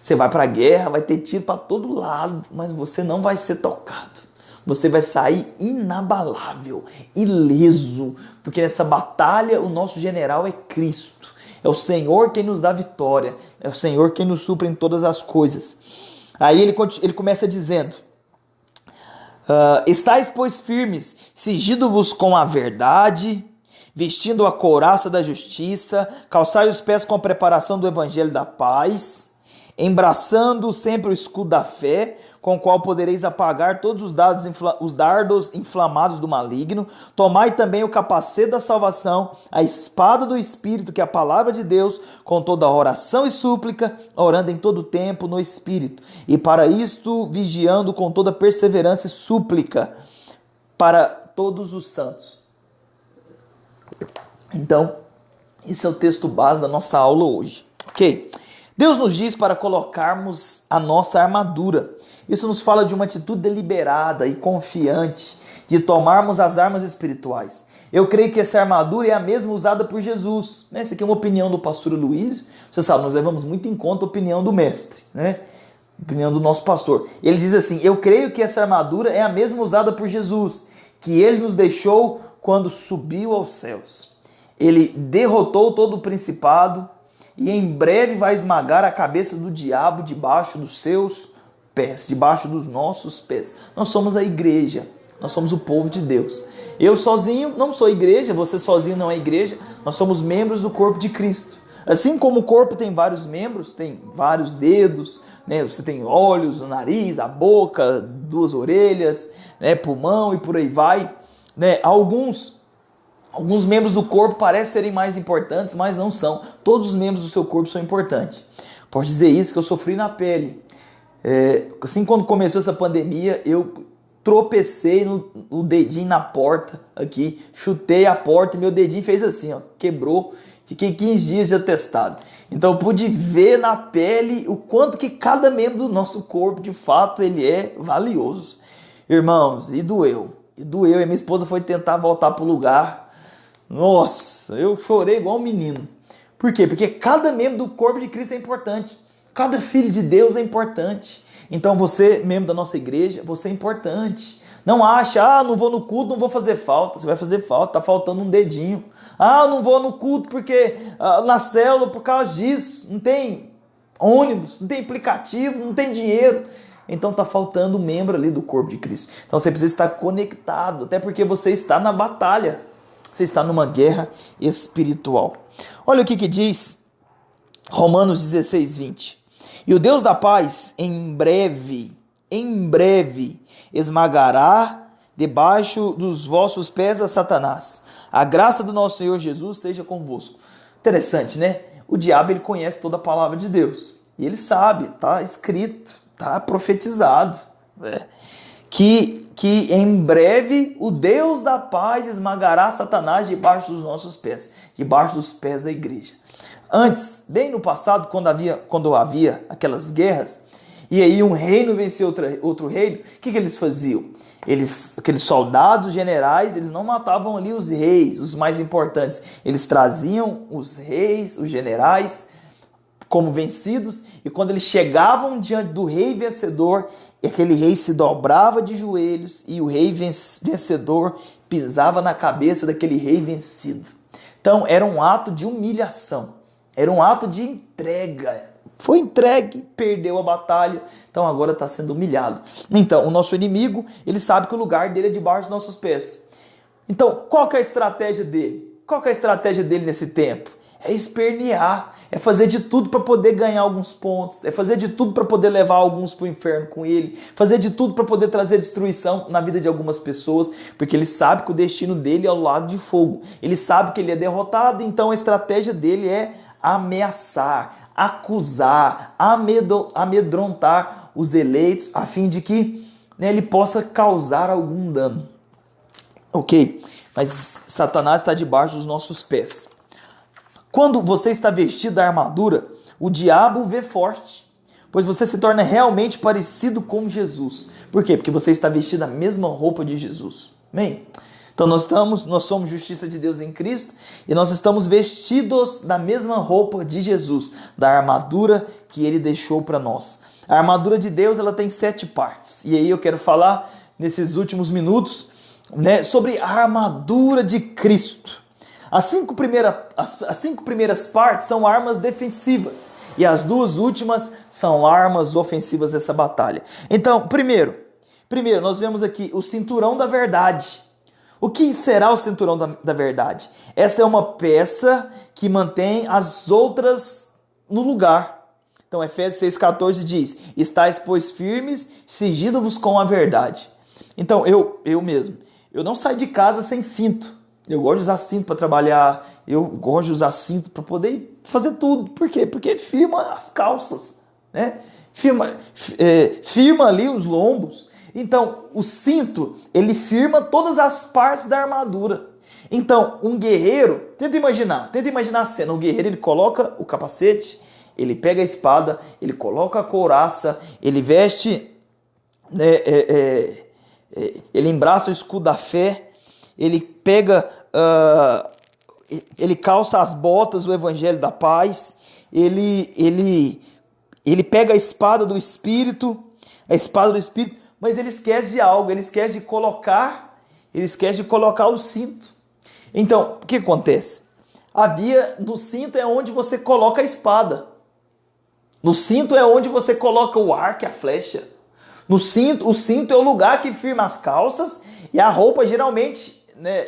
Você vai para a guerra, vai ter tiro para todo lado, mas você não vai ser tocado. Você vai sair inabalável, ileso, porque nessa batalha o nosso general é Cristo. É o Senhor quem nos dá vitória, é o Senhor quem nos supre em todas as coisas. Aí ele começa dizendo: estais, pois, firmes, cingindo-vos com a verdade, vestindo a couraça da justiça, calçai os pés com a preparação do evangelho da paz, embraçando sempre o escudo da fé, com o qual podereis apagar todos os dardos inflamados do maligno. Tomai também o capacete da salvação, a espada do Espírito, que é a palavra de Deus, com toda oração e súplica, orando em todo tempo no Espírito. E para isto, vigiando com toda perseverança e súplica para todos os santos. Então, esse é o texto base da nossa aula hoje. Ok? Deus nos diz para colocarmos a nossa armadura. Isso nos fala de uma atitude deliberada e confiante de tomarmos as armas espirituais. Eu creio que essa armadura é a mesma usada por Jesus. Essa aqui é uma opinião do pastor Luiz. Você sabe, nós levamos muito em conta a opinião do mestre, né? A opinião do nosso pastor. Ele diz assim: eu creio que essa armadura é a mesma usada por Jesus, que ele nos deixou quando subiu aos céus. Ele derrotou todo o principado e em breve vai esmagar a cabeça do diabo debaixo dos seus pés, debaixo dos nossos pés. Nós somos a igreja, nós somos o povo de Deus. Eu sozinho não sou igreja, você sozinho não é igreja, nós somos membros do corpo de Cristo. Assim como o corpo tem vários membros, tem vários dedos, né? Você tem olhos, o nariz, a boca, 2 orelhas, né? Pulmão e por aí vai, né? Alguns membros do corpo parecem serem mais importantes, mas não são. Todos os membros do seu corpo são importantes. Posso dizer isso que eu sofri na pele. Assim, quando começou essa pandemia, eu tropecei no dedinho na porta aqui, chutei a porta e meu dedinho fez assim, ó, quebrou. Fiquei 15 dias de atestado. Então eu pude ver na pele o quanto que cada membro do nosso corpo, de fato, ele é valioso. Irmãos, e doeu. E minha esposa foi tentar voltar pro lugar. Nossa, eu chorei igual um menino. Por quê? Porque cada membro do corpo de Cristo é importante. Cada filho de Deus é importante. Então você, membro da nossa igreja, você é importante. Não acha, não vou no culto, não vou fazer falta. Você vai fazer falta, tá faltando um dedinho. Não vou no culto porque na célula por causa disso. Não tem ônibus, não tem aplicativo, não tem dinheiro. Então tá faltando um membro ali do corpo de Cristo. Então você precisa estar conectado, até porque você está na batalha. Você está numa guerra espiritual. Olha o que diz Romanos 16, 20. E o Deus da paz, em breve, esmagará debaixo dos vossos pés a Satanás. A graça do nosso Senhor Jesus seja convosco. Interessante, né? O diabo, ele conhece toda a palavra de Deus. E ele sabe, está escrito, está profetizado, né? Que em breve o Deus da paz esmagará Satanás debaixo dos nossos pés, debaixo dos pés da igreja. Antes, bem no passado, quando havia aquelas guerras, e aí um reino vencia outro reino, o que eles faziam? Aqueles soldados, generais, eles não matavam ali os reis, os mais importantes. Eles traziam os reis, os generais, como vencidos, e quando eles chegavam diante do rei vencedor, aquele rei se dobrava de joelhos e o rei vencedor pisava na cabeça daquele rei vencido. Então era um ato de humilhação, era um ato de entrega. Foi entregue, perdeu a batalha, então agora está sendo humilhado. Então o nosso inimigo, ele sabe que o lugar dele é debaixo dos nossos pés. Então qual que é a estratégia dele? Qual que é a estratégia dele nesse tempo? É espernear, é fazer de tudo para poder ganhar alguns pontos, é fazer de tudo para poder levar alguns para o inferno com ele, fazer de tudo para poder trazer destruição na vida de algumas pessoas, porque ele sabe que o destino dele é ao lado de fogo, ele sabe que ele é derrotado, então a estratégia dele é ameaçar, acusar, amedrontar os eleitos, a fim de que, né, ele possa causar algum dano. Ok? Mas Satanás está debaixo dos nossos pés. Quando você está vestido da armadura, o diabo vê forte, pois você se torna realmente parecido com Jesus. Por quê? Porque você está vestido da mesma roupa de Jesus. Amém? Então nós somos justiça de Deus em Cristo e nós estamos vestidos da mesma roupa de Jesus, da armadura que ele deixou para nós. A armadura de Deus, ela tem 7 partes. E aí eu quero falar nesses últimos minutos, né, sobre a armadura de Cristo. As 5 primeiras partes são armas defensivas e as 2 últimas são armas ofensivas dessa batalha. Então, primeiro nós vemos aqui o cinturão da verdade. O que será o cinturão da verdade? Essa é uma peça que mantém as outras no lugar. Então Efésios 6,14 diz: estáis, pois, firmes, cingindo-vos com a verdade. Então eu mesmo, eu não saio de casa sem cinto. Eu gosto de usar cinto para trabalhar, eu gosto de usar cinto para poder fazer tudo. Por quê? Porque firma as calças, né? Firma ali os lombos. Então, o cinto, ele firma todas as partes da armadura. Então, um guerreiro, tenta imaginar a cena. Um guerreiro, ele coloca o capacete, ele pega a espada, ele coloca a couraça, ele veste, ele embraça o escudo da fé, ele pega, ele calça as botas do evangelho da paz, ele pega a espada do Espírito, mas ele esquece de algo, ele esquece de colocar o cinto. Então, o que acontece? No cinto é onde você coloca a espada. No cinto é onde você coloca o arco e a flecha. O cinto é o lugar que firma as calças e a roupa geralmente, né,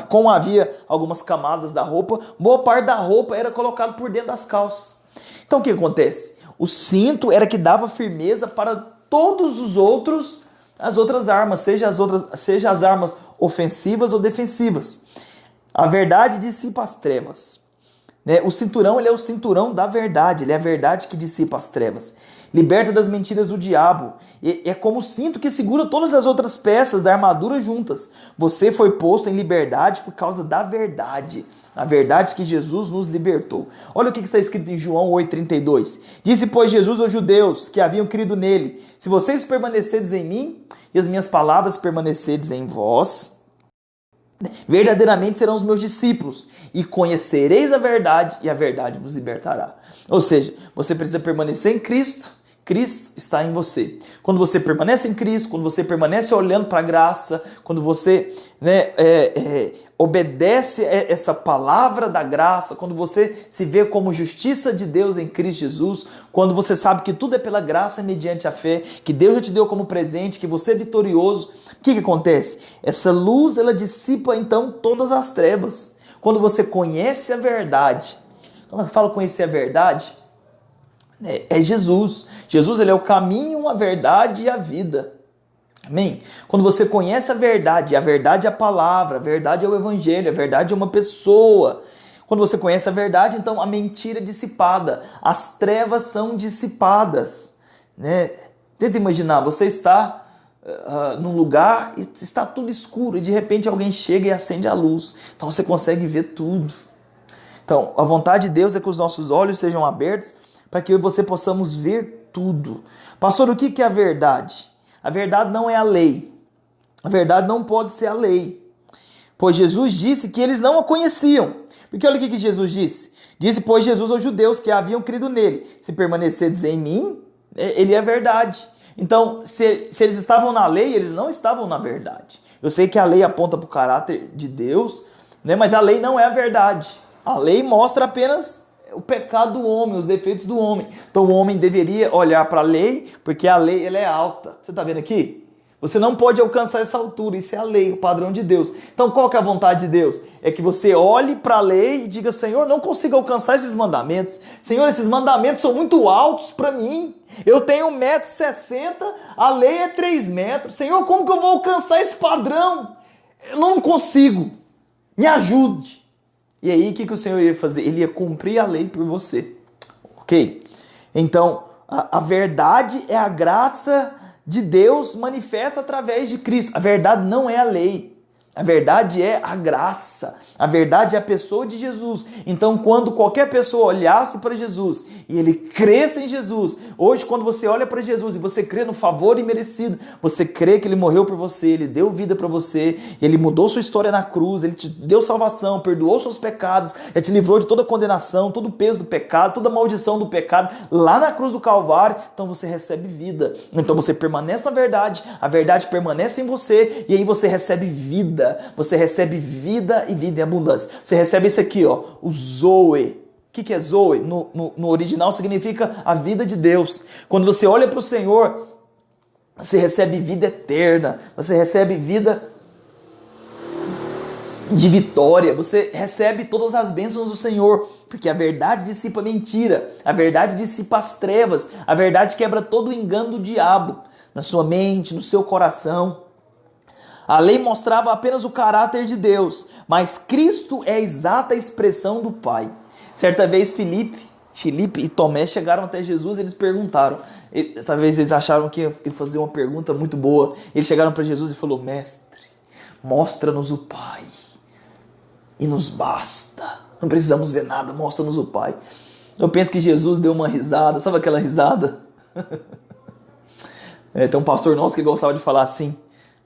como havia algumas camadas da roupa, boa parte da roupa era colocada por dentro das calças. Então o que acontece? O cinto era que dava firmeza para todos as outras armas, seja as armas ofensivas ou defensivas. A verdade dissipa as trevas. Né? O cinturão, ele é o cinturão da verdade, ele é a verdade que dissipa as trevas. Liberta das mentiras do diabo. É como o cinto que segura todas as outras peças da armadura juntas. Você foi posto em liberdade por causa da verdade. A verdade que Jesus nos libertou. Olha o que está escrito em João 8,32. Disse, pois, Jesus aos judeus que haviam crido nele: se vocês permanecerdes em mim e as minhas palavras permanecerdes em vós, verdadeiramente serão os meus discípulos e conhecereis a verdade e a verdade vos libertará. Ou seja, você precisa permanecer em Cristo. Cristo está em você. Quando você permanece em Cristo, quando você permanece olhando para a graça, quando você obedece essa palavra da graça, quando você se vê como justiça de Deus em Cristo Jesus, quando você sabe que tudo é pela graça mediante a fé, que Deus já te deu como presente, que você é vitorioso, o que acontece? Essa luz, ela dissipa então todas as trevas. Quando você conhece a verdade, quando eu falo conhecer a verdade, é Jesus. Jesus, ele é o caminho, a verdade e a vida. Amém? Quando você conhece a verdade é a palavra, a verdade é o evangelho, a verdade é uma pessoa. Quando você conhece a verdade, então a mentira é dissipada, as trevas são dissipadas. Né? Tenta imaginar, você está num lugar e está tudo escuro e de repente alguém chega e acende a luz. Então você consegue ver tudo. Então, a vontade de Deus é que os nossos olhos sejam abertos para que eu e você possamos ver tudo. Pastor, o que é a verdade? A verdade não é a lei. A verdade não pode ser a lei. Pois Jesus disse que eles não a conheciam. Porque olha o que Jesus disse. Disse, pois, Jesus aos judeus que haviam crido nele: se permanecerdes em mim, ele é a verdade. Então, se eles estavam na lei, eles não estavam na verdade. Eu sei que a lei aponta para o caráter de Deus, né, mas a lei não é a verdade. A lei mostra apenas o pecado do homem, os defeitos do homem. Então o homem deveria olhar para a lei, porque a lei ela é alta. Você está vendo aqui? Você não pode alcançar essa altura, isso é a lei, o padrão de Deus. Então qual que é a vontade de Deus? É que você olhe para a lei e diga: Senhor, não consigo alcançar esses mandamentos. Senhor, esses mandamentos são muito altos para mim. Eu tenho 1,60 m, a lei é 3 metros. Senhor, como que eu vou alcançar esse padrão? Eu não consigo. Me ajude. E aí, o que o Senhor ia fazer? Ele ia cumprir a lei por você. Ok? Então, a verdade é a graça de Deus manifesta através de Cristo. A verdade não é a lei. A verdade é a graça. A verdade é a pessoa de Jesus. Então, quando qualquer pessoa olhasse para Jesus e ele cresce em Jesus, hoje, quando você olha para Jesus e você crê no favor imerecido, você crê que ele morreu por você, ele deu vida para você, ele mudou sua história na cruz, ele te deu salvação, perdoou seus pecados, ele te livrou de toda condenação, todo o peso do pecado, toda a maldição do pecado, lá na cruz do Calvário, então você recebe vida. Então você permanece na verdade, a verdade permanece em você e aí você recebe vida. Você recebe vida e vida em abundância. Você recebe isso aqui, ó, o Zoe. O que é Zoe? No original significa a vida de Deus. Quando você olha para o Senhor, você recebe vida eterna. Você recebe vida de vitória, você recebe todas as bênçãos do Senhor, porque a verdade dissipa a mentira, a verdade dissipa as trevas, a verdade quebra todo o engano do diabo na sua mente, no seu coração. A lei mostrava apenas o caráter de Deus, mas Cristo é a exata expressão do Pai. Certa vez Filipe e Tomé chegaram até Jesus, eles perguntaram, talvez eles acharam que ia fazer uma pergunta muito boa, eles chegaram para Jesus e falaram: Mestre, mostra-nos o Pai e nos basta, não precisamos ver nada, mostra-nos o Pai. Eu penso que Jesus deu uma risada, sabe aquela risada? Tem um pastor nosso que gostava de falar assim: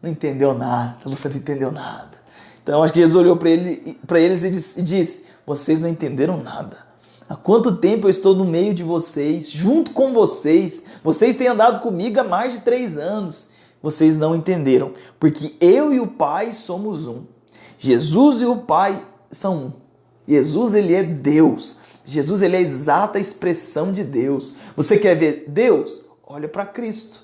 não entendeu nada, você não entendeu nada. Então acho que Jesus olhou para eles e disse: vocês não entenderam nada. Há quanto tempo eu estou no meio de vocês, junto com vocês, vocês têm andado comigo há mais de 3 anos. Vocês não entenderam, porque eu e o Pai somos um. Jesus e o Pai são um. Jesus, ele é Deus. Jesus, ele é a exata expressão de Deus. Você quer ver Deus? Olha para Cristo.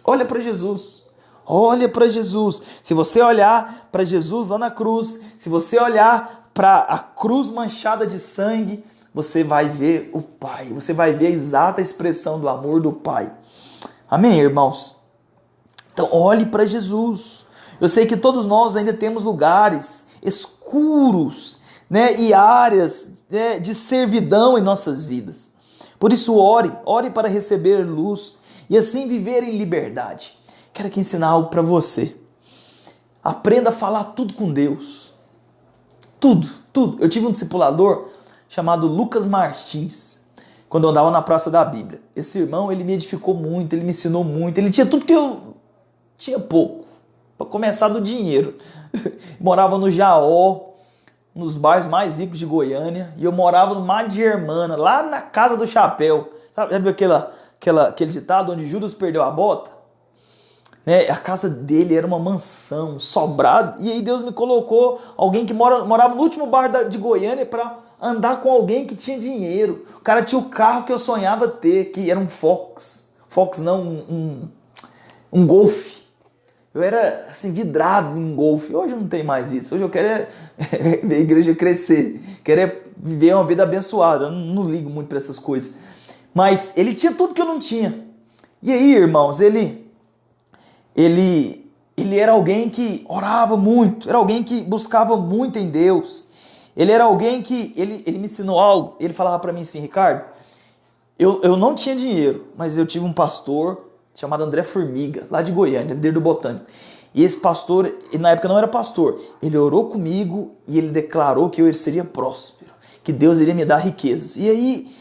Olha para Jesus. Olha para Jesus. Se você olhar para Jesus lá na cruz, se você olhar para a cruz manchada de sangue, você vai ver o Pai. Você vai ver a exata expressão do amor do Pai. Amém, irmãos? Então, olhe para Jesus. Eu sei que todos nós ainda temos lugares escuros, né, e áreas, né, de servidão em nossas vidas. Por isso, ore para receber luz e assim viver em liberdade. Quero aqui ensinar algo para você. Aprenda a falar tudo com Deus. Tudo. Eu tive um discipulador chamado Lucas Martins, quando eu andava na Praça da Bíblia. Esse irmão, ele me edificou muito, ele me ensinou muito, ele tinha tudo que eu tinha pouco, para começar do dinheiro. Morava no Jaó, nos bairros mais ricos de Goiânia, e eu morava no Mar de Germana, lá na Casa do Chapéu. Sabe, já viu aquele ditado onde Judas perdeu a bota? A casa dele era uma mansão, um sobrado, e aí Deus me colocou alguém que morava no último bairro de Goiânia para andar com alguém que tinha dinheiro. O cara tinha o carro que eu sonhava ter, que era um Fox. Fox não, um Golf. Eu era assim, vidrado em Golf. Hoje não tem mais isso. Hoje eu quero ver a igreja crescer. Quero viver uma vida abençoada. Eu não ligo muito para essas coisas. Mas ele tinha tudo que eu não tinha. E aí, irmãos, ele era alguém que orava muito. Era alguém que buscava muito em Deus. Ele era alguém que, ele me ensinou algo, ele falava para mim assim: Ricardo, eu não tinha dinheiro, mas eu tive um pastor chamado André Formiga, lá de Goiânia, líder do Botânico. E esse pastor, ele, na época não era pastor, ele orou comigo e ele declarou que eu seria próspero, que Deus iria me dar riquezas. E aí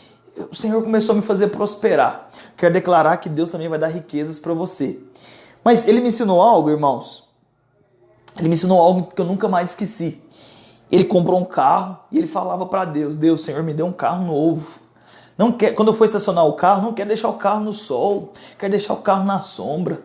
o Senhor começou a me fazer prosperar. Quero declarar que Deus também vai dar riquezas para você. Mas ele me ensinou algo, irmãos. Ele me ensinou algo que eu nunca mais esqueci. Ele comprou um carro e ele falava para Deus: Deus, Senhor, me dê um carro novo. Quando eu for estacionar o carro, não quero deixar o carro no sol, quero deixar o carro na sombra.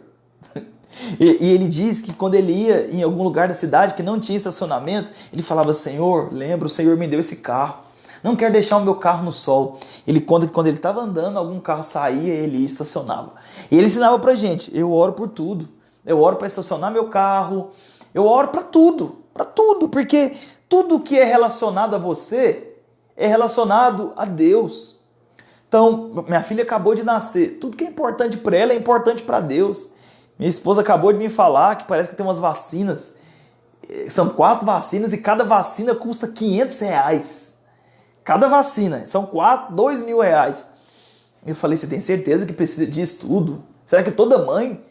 E ele diz que quando ele ia em algum lugar da cidade que não tinha estacionamento, ele falava: Senhor, lembra, o Senhor me deu esse carro. Não quero deixar o meu carro no sol. Quando ele estava andando, algum carro saía, ele ia e estacionava. E ele ensinava pra gente: eu oro por tudo. Eu oro para estacionar meu carro. Eu oro para tudo, porque tudo que é relacionado a você é relacionado a Deus. Então, minha filha acabou de nascer. Tudo que é importante para ela é importante para Deus. Minha esposa acabou de me falar que parece que tem umas vacinas. São 4 vacinas e cada vacina custa R$500. Cada vacina. São 2 mil reais. Eu falei: você tem certeza que precisa disso tudo? Será que toda mãe,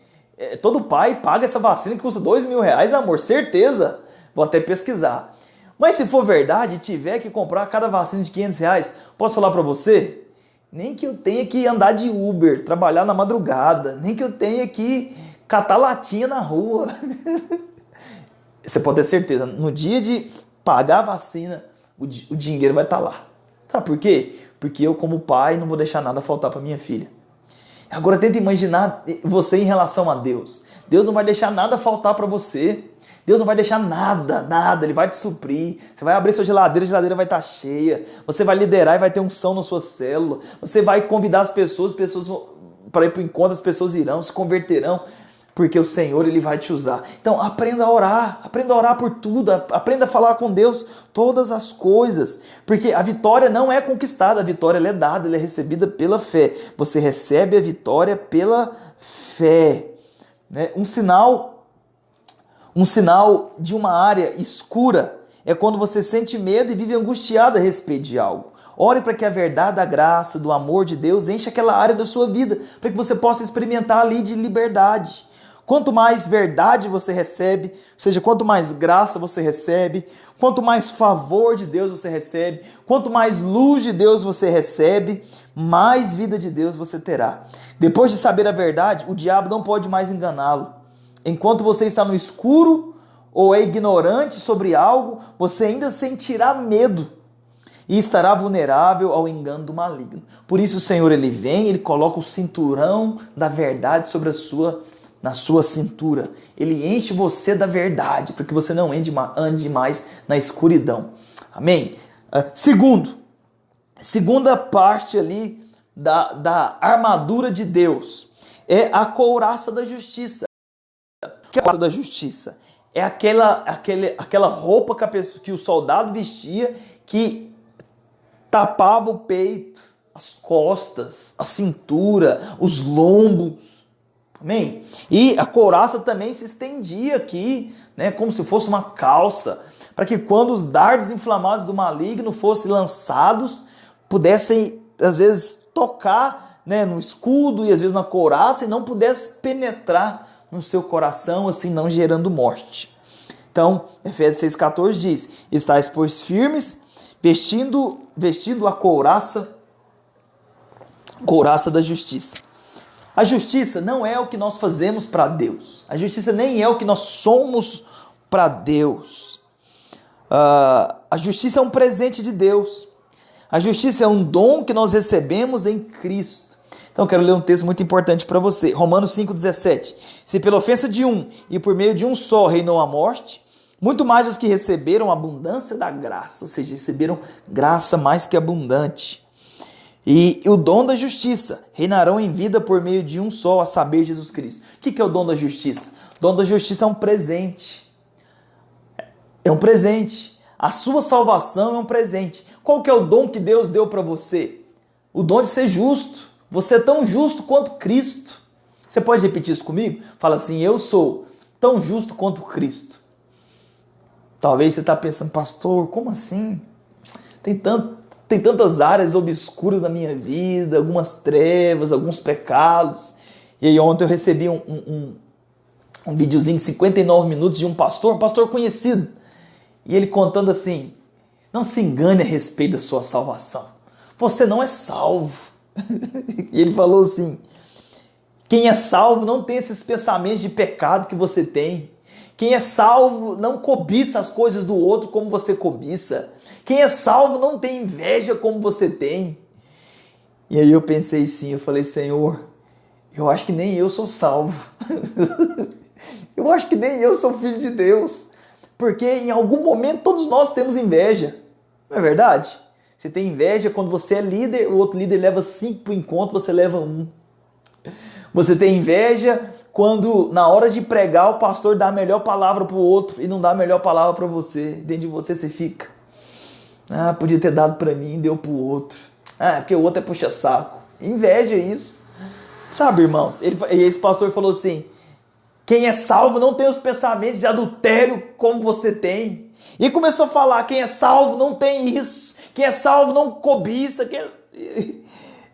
todo pai paga essa vacina que custa 2 mil reais, amor? Certeza. Vou até pesquisar. Mas se for verdade e tiver que comprar cada vacina de R$500, posso falar para você? Nem que eu tenha que andar de Uber, trabalhar na madrugada, nem que eu tenha que catar latinha na rua. Você pode ter certeza, no dia de pagar a vacina, o dinheiro vai estar lá. Sabe por quê? Porque eu, como pai, não vou deixar nada faltar para minha filha. Agora tenta imaginar você em relação a Deus. Deus não vai deixar nada faltar para você. Deus não vai deixar nada, Ele vai te suprir. Você vai abrir sua geladeira, a geladeira vai estar cheia. Você vai liderar e vai ter unção na sua célula. Você vai convidar as pessoas para ir para o encontro, as pessoas irão, se converterão. porque o Senhor ele vai te usar. Então aprenda a orar por tudo, aprenda a falar com Deus todas as coisas, porque a vitória não é conquistada, a vitória ela é dada, ela é recebida pela fé. Você recebe a vitória pela fé, né? Um sinal de uma área escura é quando você sente medo e vive angustiado a respeito de algo. Ore para que a verdade, a graça, do amor de Deus encha aquela área da sua vida, para que você possa experimentar ali de liberdade. Quanto mais verdade você recebe, ou seja, quanto mais graça você recebe, quanto mais favor de Deus você recebe, quanto mais luz de Deus você recebe, mais vida de Deus você terá. Depois de saber a verdade, o diabo não pode mais enganá-lo. Enquanto você está no escuro ou é ignorante sobre algo, você ainda sentirá medo e estará vulnerável ao engano do maligno. Por isso o Senhor ele vem, ele coloca o cinturão da verdade na sua cintura. Ele enche você da verdade, para que você não ande mais na escuridão. Amém? Segunda parte ali da armadura de Deus é a couraça da justiça. O que é a couraça da justiça? É aquela roupa que o soldado vestia que tapava o peito, as costas, a cintura, os lombos. Amém? E a couraça também se estendia aqui, né, como se fosse uma calça, para que quando os dardos inflamados do maligno fossem lançados, pudessem, às vezes, tocar, né, no escudo e às vezes na couraça e não pudesse penetrar no seu coração, assim não gerando morte. Então, Efésios 6,14 diz: estáis, pois, firmes, vestindo a couraça da justiça. A justiça não é o que nós fazemos para Deus. A justiça nem é o que nós somos para Deus. A justiça é um presente de Deus. A justiça é um dom que nós recebemos em Cristo. Então, eu quero ler um texto muito importante para você. Romanos 5,17. Se pela ofensa de um e por meio de um só reinou a morte, muito mais os que receberam a abundância da graça, ou seja, receberam graça mais que abundante. E o dom da justiça reinarão em vida por meio de um só, a saber, Jesus Cristo. O que é o dom da justiça? O dom da justiça é um presente. É um presente. A sua salvação é um presente. Qual que é o dom que Deus deu para você? O dom de ser justo. Você é tão justo quanto Cristo. Você pode repetir isso comigo? Fala assim: eu sou tão justo quanto Cristo. Talvez você está pensando: pastor, como assim? Tem tantas áreas obscuras na minha vida, algumas trevas, alguns pecados. E aí ontem eu recebi um videozinho de 59 minutos de um pastor conhecido. E ele contando assim: não se engane a respeito da sua salvação. Você não é salvo. E ele falou assim: quem é salvo não tem esses pensamentos de pecado que você tem. Quem é salvo não cobiça as coisas do outro como você cobiça. Quem é salvo não tem inveja como você tem. E aí eu pensei sim, eu falei: Senhor, eu acho que nem eu sou salvo. Eu acho que nem eu sou filho de Deus. Porque em algum momento todos nós temos inveja. Não é verdade? Você tem inveja quando você é líder, o outro líder leva 5 para o encontro, você leva 1. Você tem inveja quando na hora de pregar o pastor dá a melhor palavra para o outro e não dá a melhor palavra para você. Dentro de você fica: ah, podia ter dado para mim, deu para o outro. Ah, porque o outro é puxa-saco. Inveja isso. Sabe, irmãos? E esse pastor falou assim: quem é salvo não tem os pensamentos de adultério como você tem. E começou a falar: quem é salvo não tem isso. Quem é salvo não cobiça.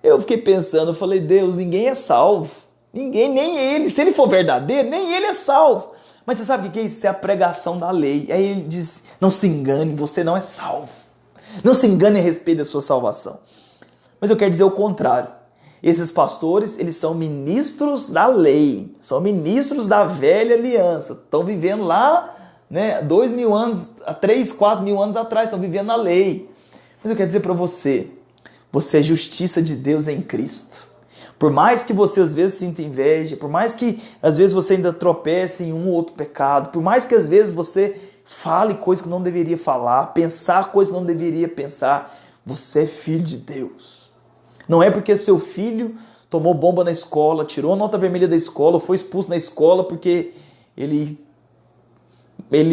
Eu fiquei pensando, eu falei: Deus, ninguém é salvo. Ninguém, nem ele. Se ele for verdadeiro, nem ele é salvo. Mas você sabe o que é isso? Isso é a pregação da lei. Aí ele diz: não se engane, você não é salvo. Não se engane a respeito da sua salvação. Mas eu quero dizer o contrário. Esses pastores, eles são ministros da lei. São ministros da velha aliança. Estão vivendo lá, né, 2.000 anos, 3, 4.000 anos atrás. Estão vivendo a lei. Mas eu quero dizer para você: você é justiça de Deus em Cristo. Por mais que você às vezes sinta inveja, por mais que às vezes você ainda tropece em um ou outro pecado, por mais que às vezes você fale coisas que não deveria falar, pensar coisas que não deveria pensar, você é filho de Deus. Não é porque seu filho tomou bomba na escola, tirou a nota vermelha da escola, foi expulso na escola porque ele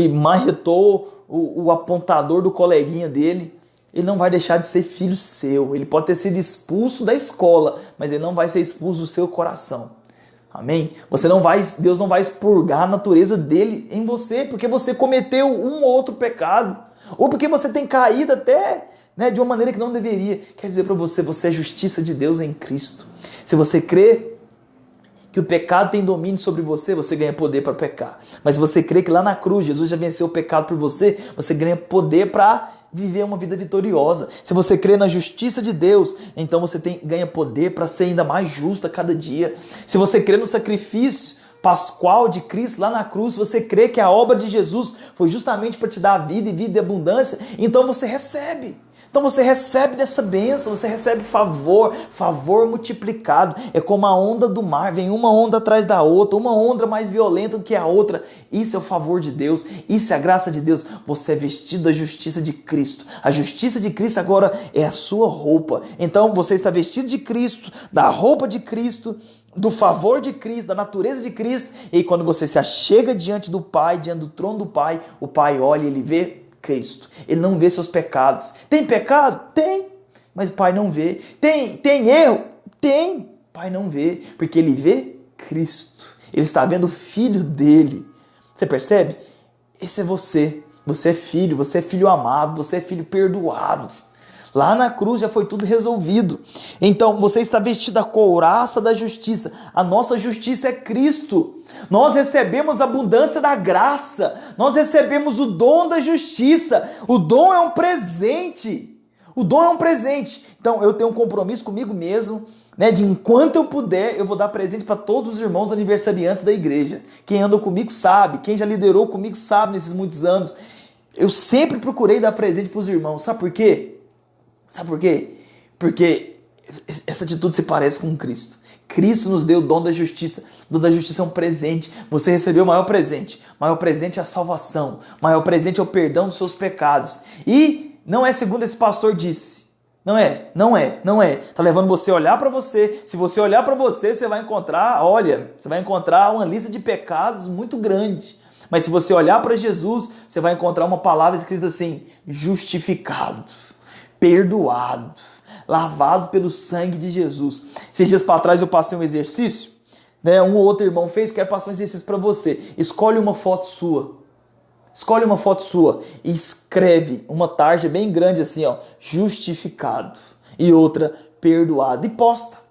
marretou o apontador do coleguinha dele, ele não vai deixar de ser filho seu. Ele pode ter sido expulso da escola, mas ele não vai ser expulso do seu coração. Amém? Deus não vai expurgar a natureza dele em você, porque você cometeu um ou outro pecado, ou porque você tem caído até, de uma maneira que não deveria. Quer dizer para você, você é justiça de Deus em Cristo. Se você crê que o pecado tem domínio sobre você, você ganha poder para pecar. Mas se você crê que lá na cruz Jesus já venceu o pecado por você, você ganha poder para viver uma vida vitoriosa. Se você crê na justiça de Deus, então você ganha poder para ser ainda mais justo a cada dia. Se você crê no sacrifício pascual de Cristo lá na cruz, você crê que a obra de Jesus foi justamente para te dar vida e vida e abundância, então você recebe. Então você recebe dessa bênção, você recebe favor multiplicado. É como a onda do mar, vem uma onda atrás da outra, uma onda mais violenta do que a outra. Isso é o favor de Deus, isso é a graça de Deus. Você é vestido da justiça de Cristo. A justiça de Cristo agora é a sua roupa. Então você está vestido de Cristo, da roupa de Cristo, do favor de Cristo, da natureza de Cristo. E quando você se achega diante do Pai, diante do trono do Pai, o Pai olha e ele vê Cristo. Ele não vê seus pecados. Tem pecado? Tem. Mas o Pai não vê. Tem erro? Tem. O Pai não vê. Porque ele vê Cristo. Ele está vendo o Filho dele. Você percebe? Esse é você. Você é filho amado, você é filho perdoado. Lá na cruz já foi tudo resolvido. Então você está vestido da couraça da justiça. A nossa justiça é Cristo. Nós recebemos a abundância da graça. Nós recebemos o dom da justiça. O dom é um presente. O dom é um presente. Então eu tenho um compromisso comigo mesmo, de enquanto eu puder, eu vou dar presente para todos os irmãos aniversariantes da igreja. Quem anda comigo sabe, quem já liderou comigo sabe nesses muitos anos. Eu sempre procurei dar presente para os irmãos. Sabe por quê? Sabe por quê? Porque essa atitude se parece com Cristo. Cristo nos deu o dom da justiça. O dom da justiça é um presente. Você recebeu o maior presente. O maior presente é a salvação. O maior presente é o perdão dos seus pecados. E não é segundo esse pastor disse. Não é. Tá levando você a olhar para você. Se você olhar para você, você vai encontrar uma lista de pecados muito grande. Mas se você olhar para Jesus, você vai encontrar uma palavra escrita assim: justificado, perdoado, lavado pelo sangue de Jesus. Esses dias para trás eu passei um exercício, um ou outro irmão fez, quero passar um exercício para você. Escolhe uma foto sua e escreve uma tarja bem grande assim, justificado, e outra, perdoado, e posta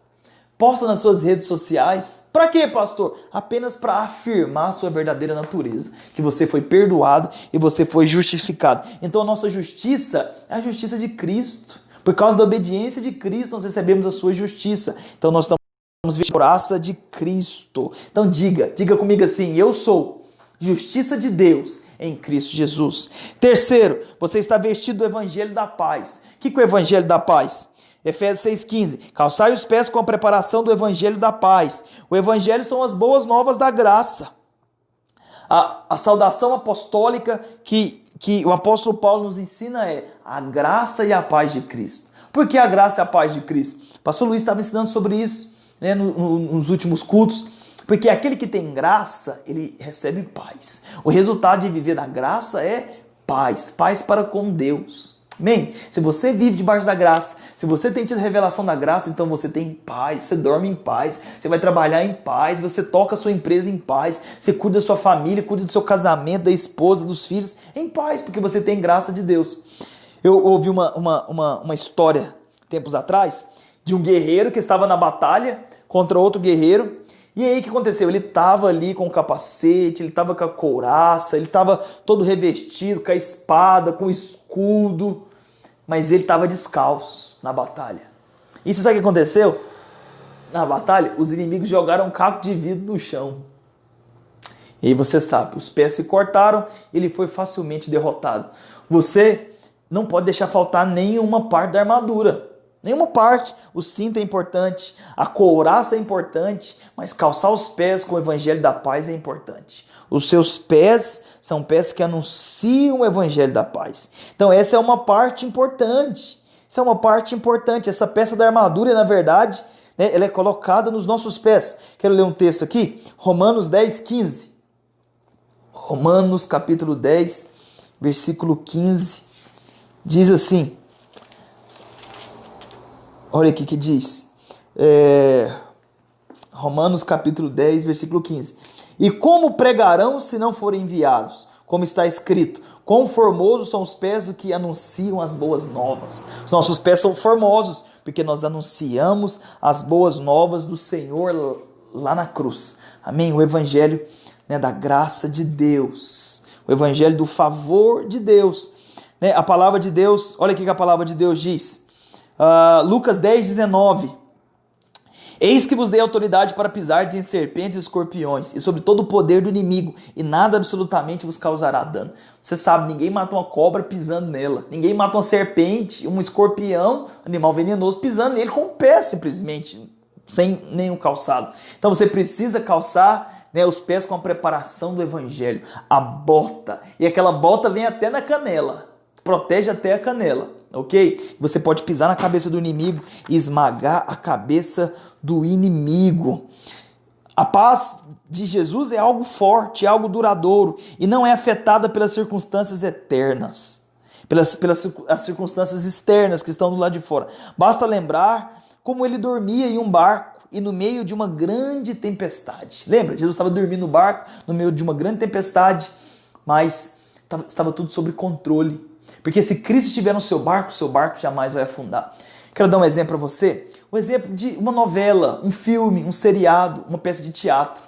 nas suas redes sociais. Para quê, pastor? Apenas para afirmar a sua verdadeira natureza, que você foi perdoado e você foi justificado. Então a nossa justiça é a justiça de Cristo. Por causa da obediência de Cristo, nós recebemos a sua justiça. Então nós estamos vestidos da graça de Cristo. Então diga comigo assim: eu sou justiça de Deus em Cristo Jesus. Terceiro, você está vestido do evangelho da paz. O que é o evangelho da paz? Efésios 6,15. Calçai os pés com a preparação do evangelho da paz. O evangelho são as boas novas da graça. A saudação apostólica que o apóstolo Paulo nos ensina é a graça e a paz de Cristo. Por que a graça e a paz de Cristo? O pastor Luiz estava ensinando sobre isso nos últimos cultos. Porque aquele que tem graça, ele recebe paz. O resultado de viver na graça é paz. Paz para com Deus. Amém? Se você vive debaixo da graça, se você tem tido revelação da graça, então você tem paz, você dorme em paz, você vai trabalhar em paz, você toca a sua empresa em paz, você cuida da sua família, cuida do seu casamento, da esposa, dos filhos, em paz, porque você tem graça de Deus. Eu ouvi uma história, tempos atrás, de um guerreiro que estava na batalha contra outro guerreiro. E aí o que aconteceu? Ele estava ali com o capacete, ele estava com a couraça, ele estava todo revestido, com a espada, com o escudo, mas ele estava descalço na batalha. E você sabe o que aconteceu? Na batalha, os inimigos jogaram um caco de vidro no chão. E aí você sabe, os pés se cortaram, ele foi facilmente derrotado. Você não pode deixar faltar nenhuma parte da armadura. Nenhuma parte. O cinto é importante, a couraça é importante, mas calçar os pés com o evangelho da paz é importante. Os seus pés são pés que anunciam o evangelho da paz. Então essa é uma parte importante. Essa peça da armadura, na verdade, né? Ela é colocada nos nossos pés. Quero ler um texto aqui, Romanos 10, 15. Romanos capítulo 10, versículo 15, diz assim, olha aqui que diz, Romanos capítulo 10, versículo 15. E como pregarão se não forem enviados? Como está escrito, quão formosos são os pés do que anunciam as boas novas. Os nossos pés são formosos, porque nós anunciamos as boas novas do Senhor lá na cruz. Amém? O evangelho, né, da graça de Deus. O evangelho do favor de Deus. Né? A palavra de Deus, olha o que a palavra de Deus diz. Lucas 10, 19. Eis que vos dei autoridade para pisar em serpentes e escorpiões, e sobre todo o poder do inimigo, e nada absolutamente vos causará dano. Você sabe, ninguém mata uma cobra pisando nela. Ninguém mata uma serpente, um escorpião, animal venenoso, pisando nele com o pé, simplesmente, sem nenhum calçado. Então você precisa calçar, né, os pés com a preparação do evangelho, a bota. E aquela bota vem até na canela, protege até a canela. Ok? Você pode pisar na cabeça do inimigo e esmagar a cabeça do inimigo. A paz de Jesus é algo forte, é algo duradouro e não é afetada pelas circunstâncias eternas, pelas as circunstâncias externas que estão do lado de fora. Basta lembrar como ele dormia em um barco e no meio de uma grande tempestade. Lembra? Jesus estava dormindo no barco, no meio de uma grande tempestade, mas estava tudo sob controle. Porque se Cristo estiver no seu barco jamais vai afundar. Quero dar um exemplo para você. Um exemplo de uma novela, um filme, um seriado, uma peça de teatro.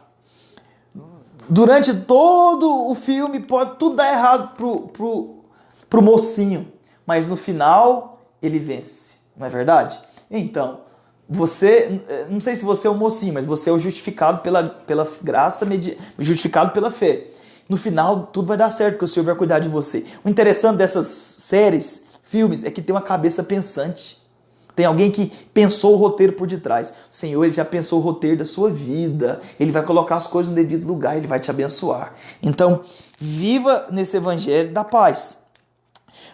Durante todo o filme pode tudo dar errado pro mocinho. Mas no final ele vence. Não é verdade? Então, você, não sei se você é o mocinho, mas você é o justificado pela graça, justificado pela fé. No final, tudo vai dar certo, porque o Senhor vai cuidar de você. O interessante dessas séries, filmes, é que tem uma cabeça pensante. Tem alguém que pensou o roteiro por detrás. O Senhor, ele já pensou o roteiro da sua vida. Ele vai colocar as coisas no devido lugar, ele vai te abençoar. Então, viva nesse evangelho da paz.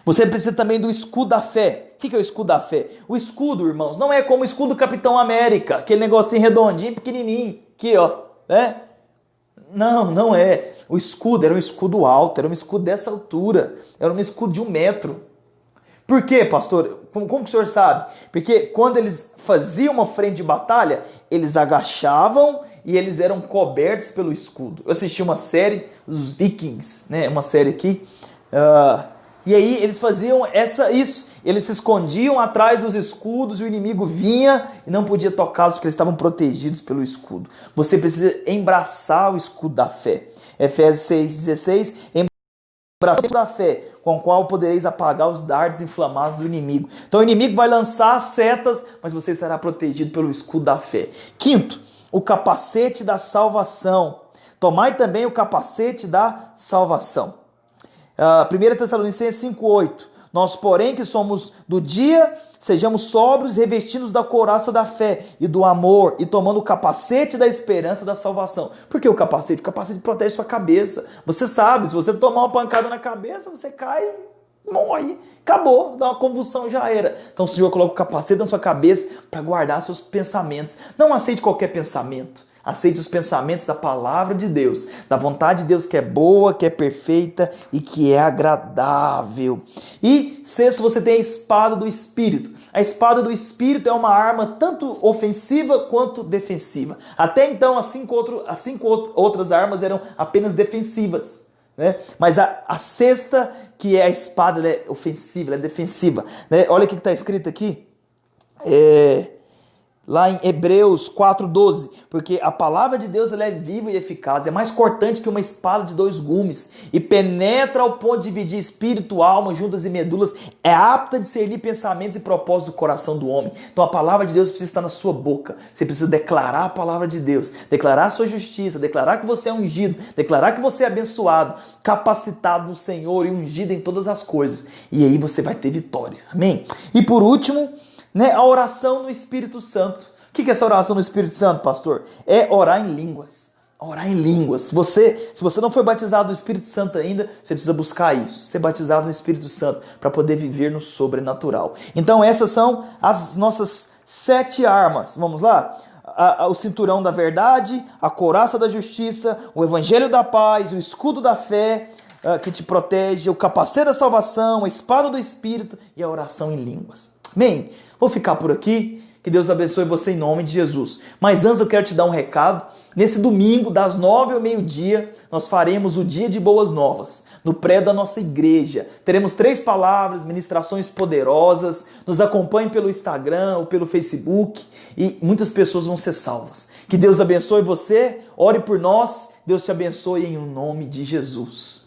Você precisa também do escudo da fé. O que é o escudo da fé? O escudo, irmãos, não é como o escudo do Capitão América, aquele negocinho redondinho, pequenininho. Aqui, ó, né? Não é. O escudo era um escudo alto, era um escudo dessa altura, era um escudo de 1 metro. Por quê, pastor? Como que o senhor sabe? Porque quando eles faziam uma frente de batalha, eles agachavam e eles eram cobertos pelo escudo. Eu assisti uma série, os Vikings, né? Uma série aqui. E aí eles faziam isso. Eles se escondiam atrás dos escudos e o inimigo vinha e não podia tocá-los porque eles estavam protegidos pelo escudo. Você precisa embraçar o escudo da fé. Efésios 6,16, embraçar o escudo da fé, com o qual podereis apagar os dardos inflamados do inimigo. Então o inimigo vai lançar as setas, mas você estará protegido pelo escudo da fé. Quinto, o capacete da salvação. Tomai também o capacete da salvação. 1 Tessalonicenses 5,8. Nós, porém, que somos do dia, sejamos sóbrios, revestidos da couraça da fé e do amor, e tomando o capacete da esperança da salvação. Por que o capacete? O capacete protege sua cabeça. Você sabe, se você tomar uma pancada na cabeça, você cai, morre, acabou, dá uma convulsão, já era. Então o Senhor coloca o capacete na sua cabeça para guardar seus pensamentos. Não aceite qualquer pensamento. Aceite os pensamentos da palavra de Deus, da vontade de Deus que é boa, que é perfeita e que é agradável. E sexto, você tem a espada do Espírito. A espada do Espírito é uma arma tanto ofensiva quanto defensiva. Até então, assim como outras armas eram apenas defensivas, né? Mas a sexta, que é a espada, ela é ofensiva, ela é defensiva, né? Olha o que está escrito aqui. Lá em Hebreus 4,12, porque a palavra de Deus ela é viva e eficaz, é mais cortante que uma espada de 2 gumes, e penetra ao ponto de dividir espírito, alma, juntas e medulas, é apta a discernir pensamentos e propósitos do coração do homem. Então a palavra de Deus precisa estar na sua boca, você precisa declarar a palavra de Deus, declarar a sua justiça, declarar que você é ungido, declarar que você é abençoado, capacitado no Senhor e ungido em todas as coisas, e aí você vai ter vitória, amém? E por último, né, a oração no Espírito Santo. O que é essa oração no Espírito Santo, pastor? É orar em línguas. Orar em línguas. Se você não foi batizado no Espírito Santo ainda, você precisa buscar isso. Ser batizado no Espírito Santo para poder viver no sobrenatural. Então essas são as nossas 7 armas. Vamos lá? O cinturão da verdade, a couraça da justiça, o evangelho da paz, o escudo da fé, que te protege, o capacete da salvação, a espada do Espírito e a oração em línguas. Amém? Vou ficar por aqui. Que Deus abençoe você em nome de Jesus. Mas antes eu quero te dar um recado. Nesse domingo, das 9 ao meio-dia, nós faremos o Dia de Boas Novas, no prédio da nossa igreja. Teremos 3 palavras, ministrações poderosas. Nos acompanhe pelo Instagram ou pelo Facebook e muitas pessoas vão ser salvas. Que Deus abençoe você, ore por nós. Deus te abençoe em nome de Jesus.